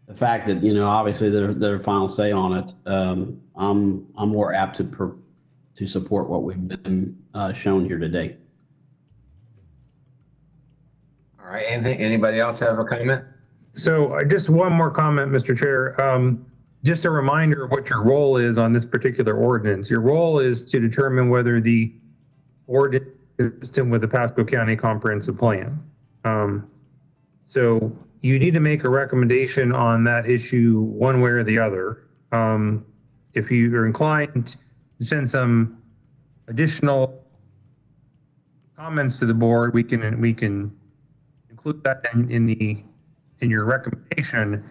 the fact that, you know, obviously their final say on it, I'm more apt to support what we've been shown here today. All right, anybody else have a comment? So just one more comment, Mr. Chair. Just a reminder of what your role is on this particular ordinance. Your role is to determine whether the ordinance is consistent with the Pasco County Comprehensive Plan. So you need to make a recommendation on that issue one way or the other. If you are inclined to send some additional comments to the board, we can include that in your recommendation.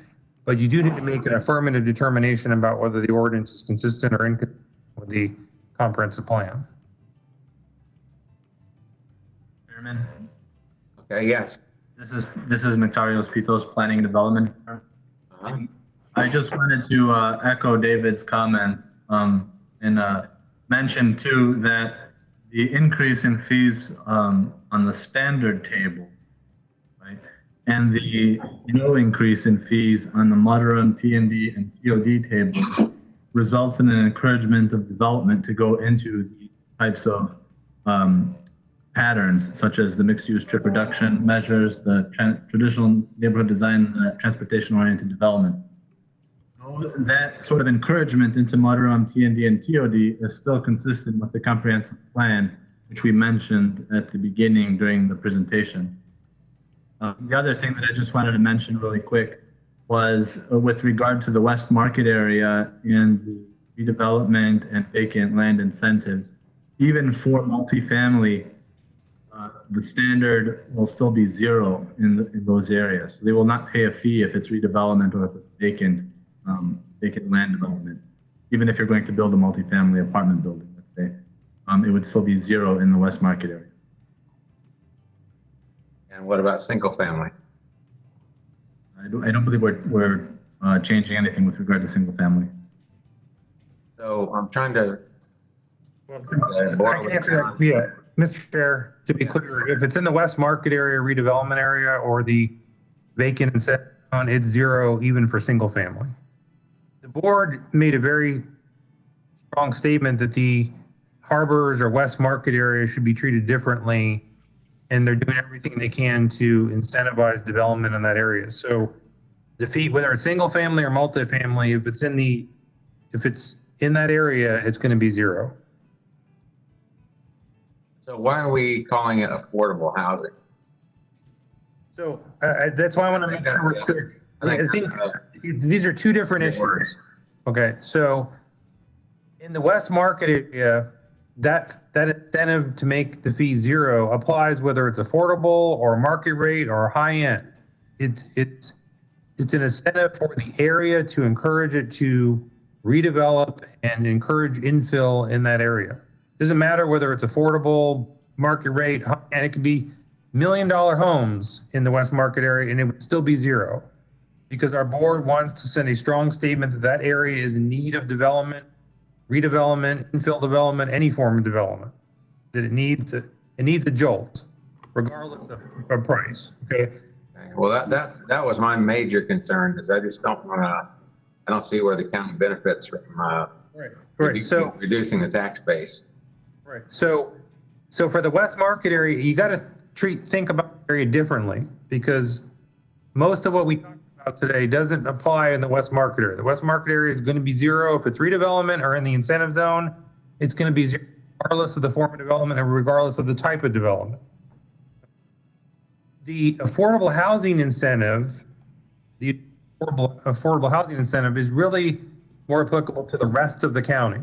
But you do need to make an affirmative determination about whether the ordinance is consistent or inconsistent with the comprehensive plan. Chairman. Okay, yes. This is Nectarios Pitos, Planning and Development. I just wanted to echo David's comments and mention too that the increase in fees on the standard table, right, and the no increase in fees on the moderate T&D and TOD tables results in an encouragement of development to go into these types of patterns, such as the mixed-use strip reduction measures, the traditional neighborhood design, transportation-oriented development. That sort of encouragement into moderate T&D and TOD is still consistent with the comprehensive plan, which we mentioned at the beginning during the presentation. The other thing that I just wanted to mention really quick was with regard to the West Market area and the redevelopment and vacant land incentives, even for multifamily, the standard will still be 0 in those areas. So they will not pay a fee if it's redevelopment or if it's vacant land development. Even if you're going to build a multifamily apartment building, let's say, it would still be 0 in the West Market area. And what about single family? I don't believe we're changing anything with regard to single family. So I'm trying to. I can answer that. Yeah, Mr. Chair, to be clear, if it's in the West Market area, redevelopment area, or the vacant incentive zone, it's 0 even for single family. The board made a very strong statement that the harbors or West Market area should be treated differently, and they're doing everything they can to incentivize development in that area. So the fee, whether it's single family or multifamily, if it's in that area, it's going to be 0. So why are we calling it affordable housing? So that's why I want to make sure we're clear. I think these are two different issues. Okay, so in the West Market area, that incentive to make the fee 0 applies whether it's affordable or market rate or high end. It's an incentive for the area to encourage it to redevelop and encourage infill in that area. Doesn't matter whether it's affordable, market rate, and it could be $1 million homes in the West Market area, and it would still be 0, because our board wants to send a strong statement that that area is in need of development, redevelopment, infill development, any form of development. That it needs a jolt, regardless of price. Okay. Well, that was my major concern, because I just don't want to. I don't see where the county benefits from reducing the tax base. Right. So for the West Market area, you got to think about the area differently, because most of what we talked about today doesn't apply in the West Market area. The West Market area is going to be 0 if it's redevelopment or in the incentive zone. It's going to be 0 regardless of the form of development and regardless of the type of development. The affordable housing incentive, is really more applicable to the rest of the county.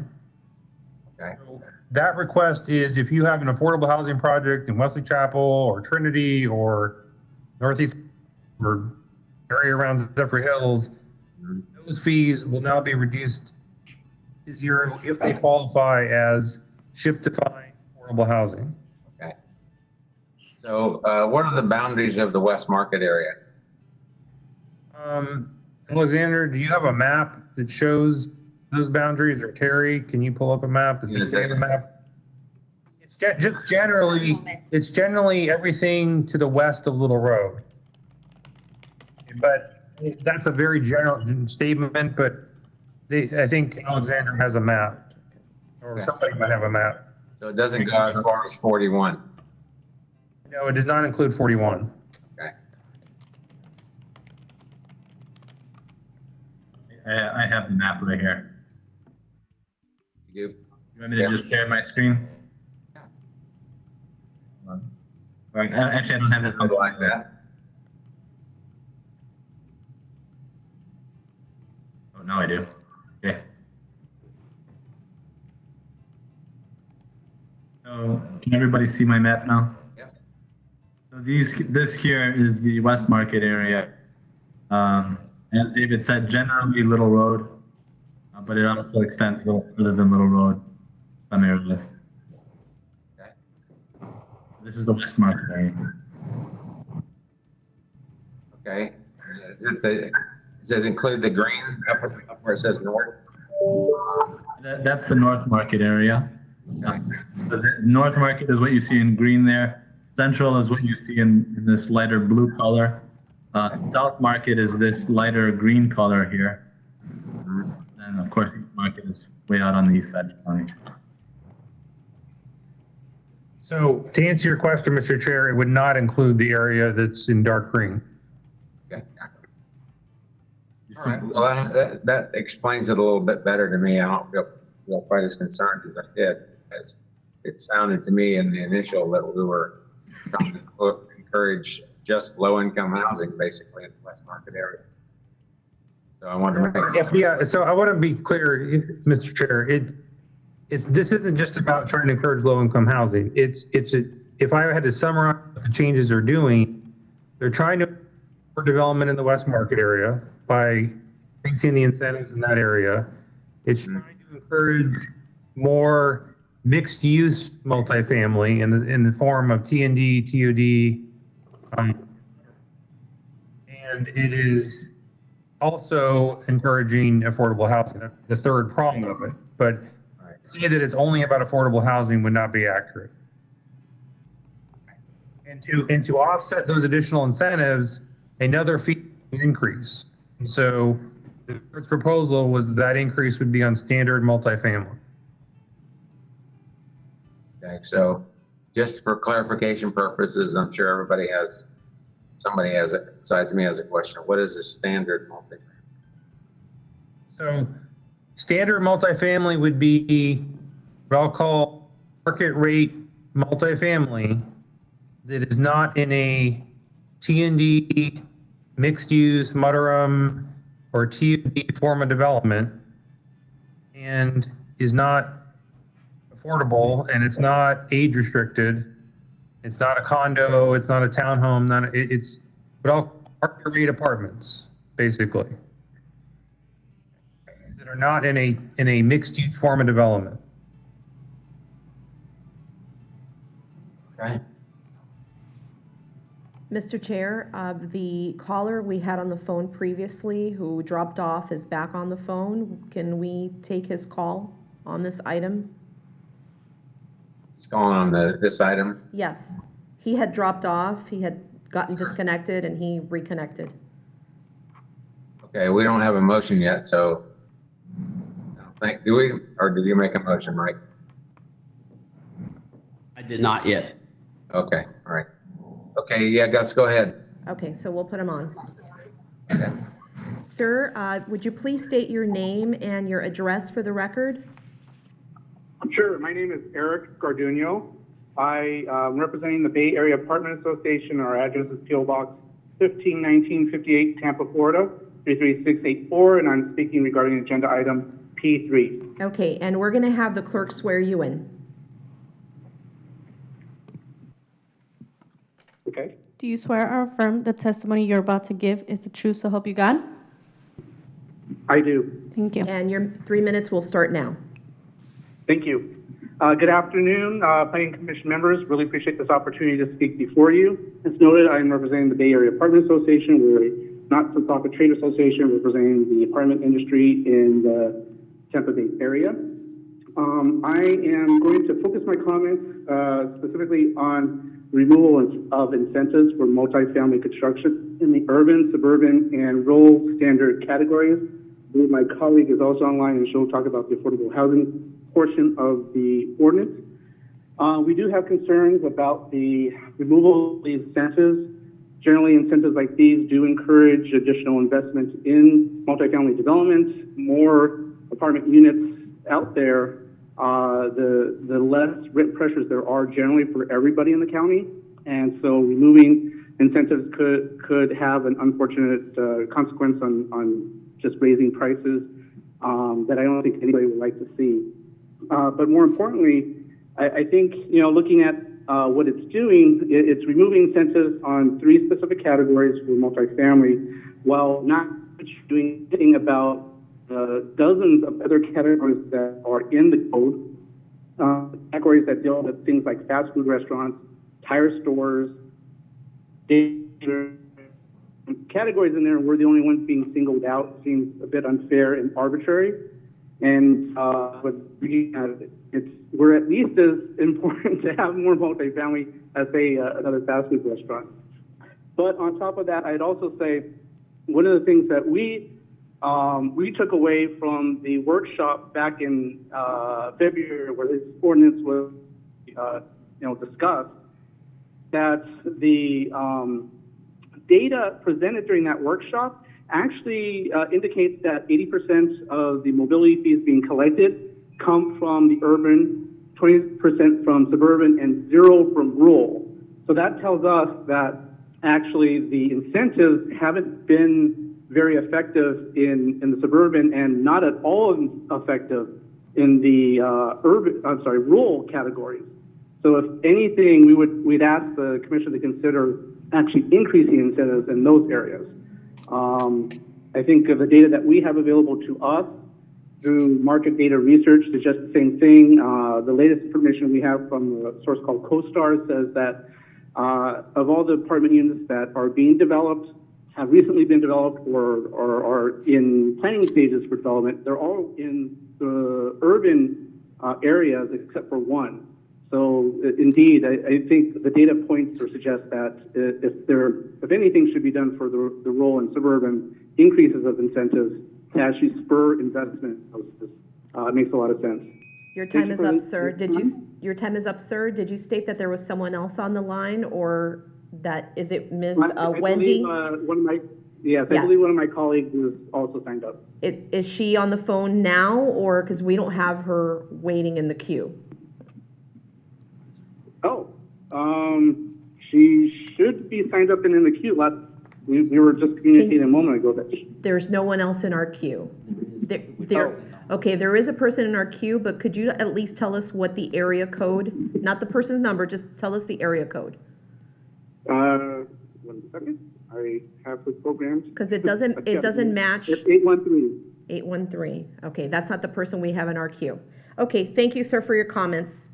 Okay. So that request is if you have an affordable housing project in Wesley Chapel or Trinity or Northeast or area around Zephyr Hills, those fees will now be reduced to 0 if they qualify as ship-to-fine affordable housing. Okay. So what are the boundaries of the West Market area? Alexander, do you have a map that shows those boundaries, or Terry, can you pull up a map? Does it have a map? It's just generally everything to the west of Little Road. But that's a very general statement, but I think Alexander has a map, or somebody might have a map. So it doesn't go as far as 41? No, it does not include 41. Okay. I have the map right here. You want me to just share my screen? Yeah. Right. Actually, I don't have that. Like that. Oh, now I do. Okay. So, can everybody see my map now? Yep. So this here is the West Market area. As David said, generally Little Road, but it also extends a little further than Little Road, some areas. Okay. This is the West Market area. Okay. Does it include the green up where it says north? That's the North Market area. So the North Market is what you see in green there. Central is what you see in this lighter blue color. South Market is this lighter green color here. And of course, East Market is way out on the east side of the county. So to answer your question, Mr. Chair, it would not include the area that's in dark green. Okay. All right. Well, that explains it a little bit better to me. I don't feel quite as concerned as I did, as it sounded to me in the initial that we were trying to encourage just low-income housing, basically, in the West Market area. So I wanted to make. Yeah, so I want to be clear, Mr. Chair, this isn't just about trying to encourage low-income housing. If I had to summarize what the changes they're doing, they're trying to for development in the West Market area by increasing the incentives in that area. It's trying to encourage more mixed-use multifamily in the form of T&D, TOD, and it is also encouraging affordable housing. That's the third prong of it. But say that it's only about affordable housing would not be accurate. And to offset those additional incentives, another fee increase. And so the first proposal was that increase would be on standard multifamily. Okay, so just for clarification purposes, I'm sure somebody besides me has a question. What is a standard multifamily? So standard multifamily would be what I'll call market rate multifamily that is not in a T&D, mixed use, mudroom, or TUD form of development, and is not affordable, and it's not age restricted. It's not a condo, it's not a townhome, it's what I'll call market rate apartments, basically, that are not in a mixed use form of development. Okay. Mr. Chair, the caller we had on the phone previously who dropped off is back on the phone. Can we take his call on this item? It's calling on this item. Yes. He had dropped off. He had gotten disconnected and he reconnected. Okay, we don't have a motion yet, so do we, or did you make a motion, Mike? I did not yet. Okay, all right. Okay, yeah, Gus, go ahead. Okay, so we'll put him on. Okay. Sir, would you please state your name and your address for the record? Sure. My name is Eric Garduno. I am representing the Bay Area Apartment Association. Our address is PO Box 151958, Tampa, Florida, 33684, and I'm speaking regarding agenda item P3. Okay, and we're going to have the clerk swear you in. Okay. Do you swear or affirm the testimony you're about to give is the truth, so help you God? I do. Thank you. And your 3 minutes will start now. Thank you. Good afternoon, Planning Commission members. Really appreciate this opportunity to speak before you. As noted, I'm representing the Bay Area Apartment Association. We're a not-for-profit trade association representing the apartment industry in the Tampa Bay area. I am going to focus my comments specifically on removal of incentives for multifamily construction in the urban, suburban, and rural standard categories. I believe my colleague is also online and she'll talk about the affordable housing portion of the ordinance. We do have concerns about the removal of the incentives. Generally, incentives like these do encourage additional investment in multifamily development, more apartment units out there. The less rent pressures there are generally for everybody in the county. And so removing incentives could have an unfortunate consequence on just raising prices that I don't think anybody would like to see. But more importantly, I think, looking at what it's doing, it's removing incentives on 3 specific categories for multifamily, while not doing anything about dozens of other categories that are in the code, categories that deal with things like fast food restaurants, tire stores, categories in there. We're the only ones being singled out. Seems a bit unfair and arbitrary. And we're at least as important to have more multifamily as, say, another fast food restaurant. But on top of that, I'd also say one of the things that we took away from the workshop back in February, where this ordinance was, discussed, that the data presented during that workshop actually indicates that 80% of the mobility fees being collected come from the urban, 20% from suburban, and 0 from rural. So that tells us that actually the incentives haven't been very effective in the suburban and not at all effective in the rural categories. So if anything, we'd ask the commission to consider actually increasing incentives in those areas. I think of the data that we have available to us through market data research suggests the same thing. The latest information we have from a source called CoStar says that of all the apartment units that are being developed, have recently been developed, or are in planning stages for development, they're all in the urban areas except for one. So indeed, I think the data points or suggest that if anything should be done for the rural and suburban increases of incentives to actually spur investment, it makes a lot of sense. Your time is up, sir. Your time is up, sir. Did you state that there was someone else on the line, or that is it Ms. Wendy? I believe one of my colleagues is also signed up. Is she on the phone now, or because we don't have her waiting in the queue? She should be signed up and in the queue. We were just communicating a moment ago that there's no one else in our queue. Okay, there is a person in our queue, but could you at least tell us what the area code, not the person's number, just tell us the area code? 1 second. I have it programmed. Because it doesn't match. It's 813. 813. Okay, that's not the person we have in our queue. Okay, thank you, sir, for your comments.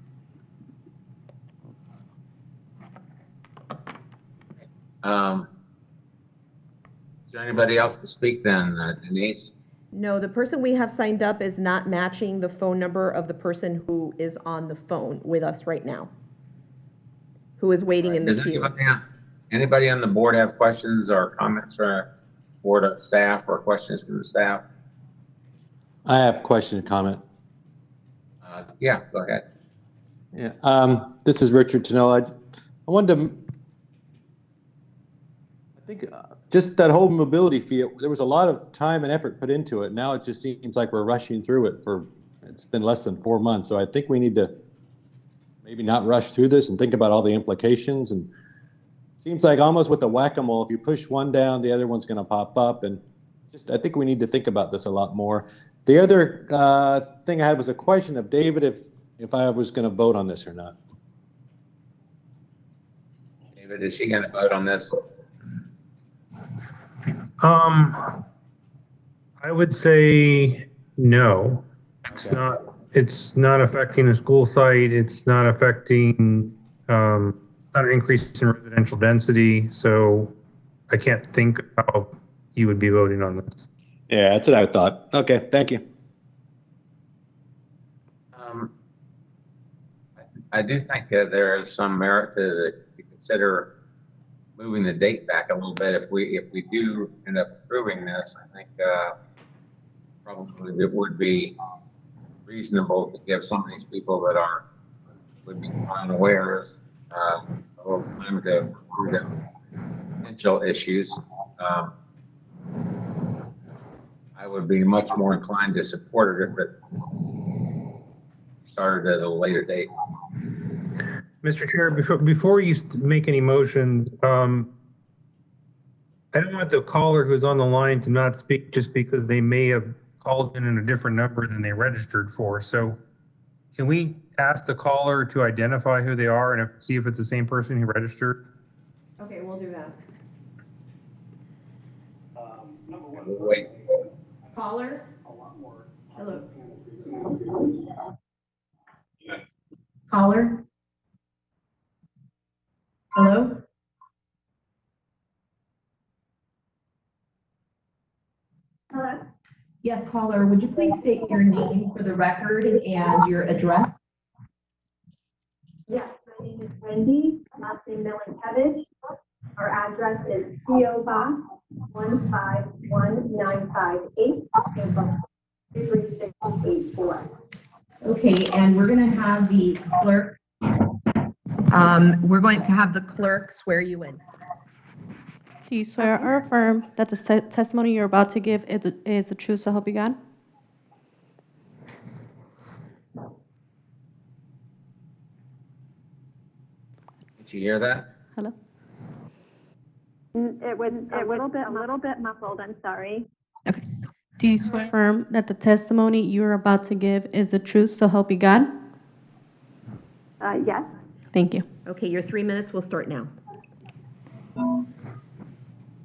Is there anybody else to speak then, Denise? No, the person we have signed up is not matching the phone number of the person who is on the phone with us right now, who is waiting in the queue. Anybody on the board have questions or comments for board of staff or questions from the staff? I have a question and comment. Yeah, go ahead. Yeah, this is Richard Tennell. I wanted to, I think just that whole mobility fee, there was a lot of time and effort put into it. Now it just seems like we're rushing through it it's been less than 4 months. So I think we need to maybe not rush through this and think about all the implications. And seems like almost with the whack-a-mole, if you push one down, the other one's going to pop up. And I think we need to think about this a lot more. The other thing I had was a question of David, if I was going to vote on this or not. David, is she going to vote on this? I would say no. It's not affecting the school site. It's not affecting, not an increase in residential density. So I can't think how you would be voting on this. Yeah, that's what I thought. Okay, thank you. I do think that there is some merit to consider moving the date back a little bit. If we do end up approving this, I think probably it would be reasonable to give some of these people that would be unaware a little time to through the potential issues. I would be much more inclined to support it if it started at a later date. Mr. Chair, before you make any motions, I don't want the caller who's on the line to not speak just because they may have called in a different number than they registered for. So can we ask the caller to identify who they are and see if it's the same person who registered? Okay, we'll do that. Wait. Caller? Hello. Caller? Hello? Hello? Yes, caller, would you please state your name for the record and your address? Yes, my name is Wendy, last name Milinkiewicz. Our address is PO Box 151958, Tampa 33684. Okay, and we're going to have the clerk. We're going to have the clerk swear you in. Do you swear or affirm that the testimony you're about to give is the truth, so help you God? Did you hear that? Hello? It was a little bit muffled, I'm sorry. Do you affirm that the testimony you are about to give is the truth, so help you God? Yes. Thank you. Okay, your 3 minutes will start now.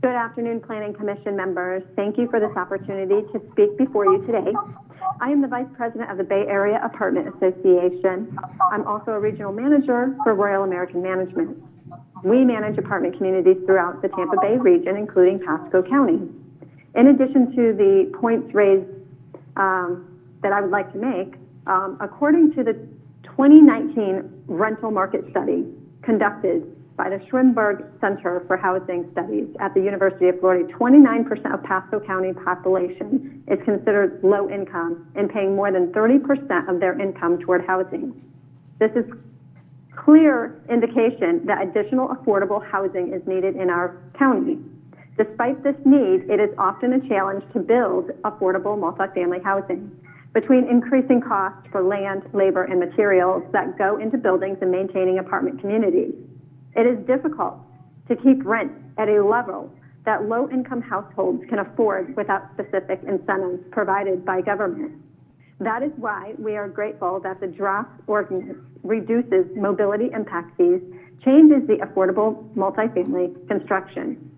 Good afternoon, Planning Commission members. Thank you for this opportunity to speak before you today. I am the Vice President of the Bay Area Apartment Association. I'm also a Regional Manager for Royal American Management. We manage apartment communities throughout the Tampa Bay region, including Pasco County. In addition to the points raised that I would like to make, according to the 2019 rental market study conducted by the Schwimberg Center for Housing Studies at the University of Florida, 29% of Pasco County population is considered low income and paying more than 30% of their income toward housing. This is clear indication that additional affordable housing is needed in our county. Despite this need, it is often a challenge to build affordable multifamily housing. Between increasing costs for land, labor, and materials that go into buildings and maintaining apartment communities, it is difficult to keep rent at a level that low-income households can afford without specific incentives provided by government. That is why we are grateful that the draft ordinance reduces mobility impact fees, changes the affordable multifamily construction.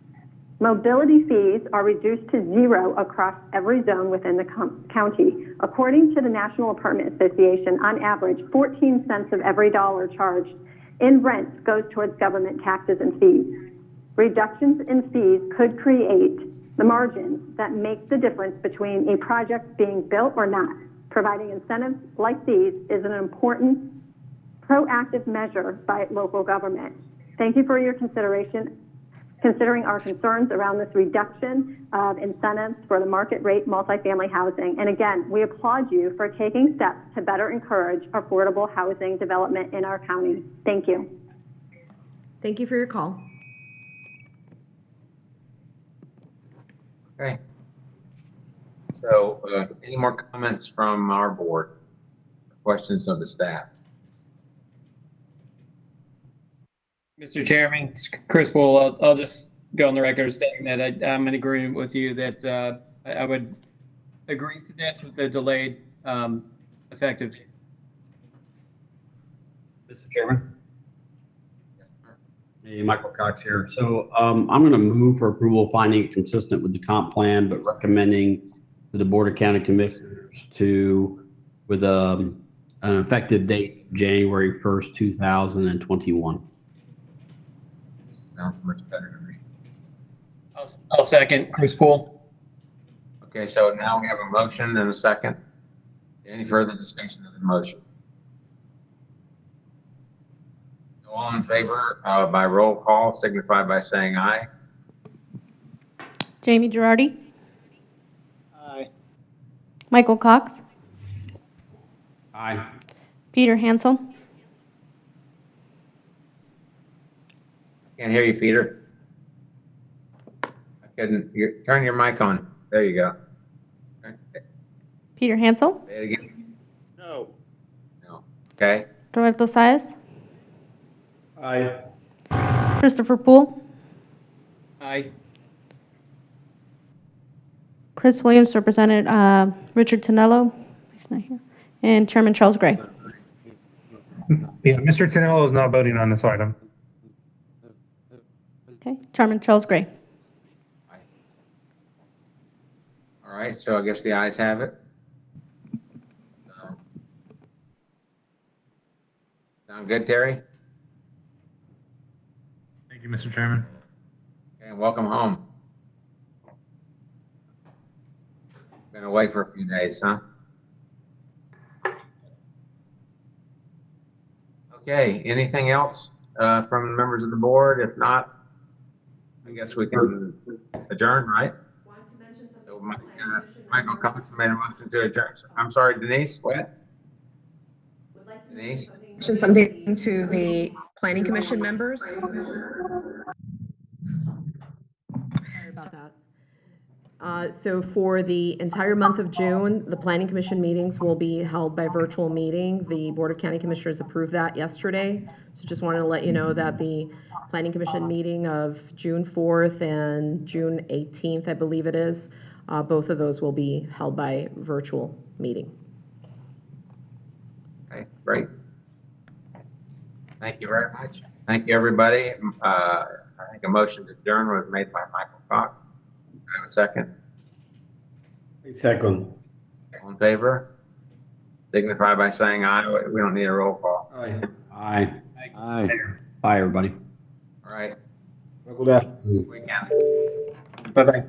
Mobility fees are reduced to zero across every zone within the county. According to the National Apartment Association, on average, 14 cents of every dollar charged in rent goes towards government taxes and fees. Reductions in fees could create the margins that make the difference between a project being built or not. Providing incentives like these is an important proactive measure by local government. Thank you for your consideration, considering our concerns around this reduction of incentives for the market rate multifamily housing. And again, we applaud you for taking steps to better encourage affordable housing development in our county. Thank you. Thank you for your call. Okay. So, any more comments from our board? Questions of the staff? Mr. Chairman, it's Chris Bull, I'll just go on the record stating that I'm in agreement with you that I would agree to this with the delayed effective. Mr. Chairman? Hey, Michael Cox here. So I'm going to move for approval, finding it consistent with the comp plan, but recommending to the Board of County Commissioners with an effective date, January 1st, 2021. Sounds much better to me. I'll second Chris Bull. Okay, so now we have a motion and a second. Any further discussion of the motion? All in favor by roll call signify by saying aye. Jamie Girardi? Aye. Michael Cox? Aye. Peter Hansel? Can't hear you, Peter. I couldn't. Turn your mic on. There you go. Peter Hansel? Say it again. No. No. Okay. Roberto Saez? Aye. Christopher Poole? Aye. Chris Williams, represented Richard Tonello, he's not here, and Chairman Charles Gray. Yeah, Mr. Tonello is not voting on this item. Okay, Chairman Charles Gray. All right, so I guess the ayes have it. Sound good, Terry? Thank you, Mr. Chairman. Okay, welcome home. Been away for a few days, huh? Okay, anything else from members of the board? If not, I guess we can adjourn, right? So Michael Cox made a motion to adjourn. I'm sorry, Denise, what? Denise? Mention something to the Planning Commission members. Sorry about that. So for the entire month of June, the Planning Commission meetings will be held by virtual meeting. The Board of County Commissioners approved that yesterday. So just wanted to let you know that the Planning Commission meeting of June 4th and June 18th, I believe it is, both of those will be held by virtual meeting. Okay, great. Thank you very much. Thank you, everybody. I think a motion to adjourn was made by Michael Cox. Do I have a second? Second. All in favor? Signify by saying aye. We don't need a roll call. Aye. Aye. Aye. Bye, everybody. All right. Good afternoon. Weekend. Bye-bye.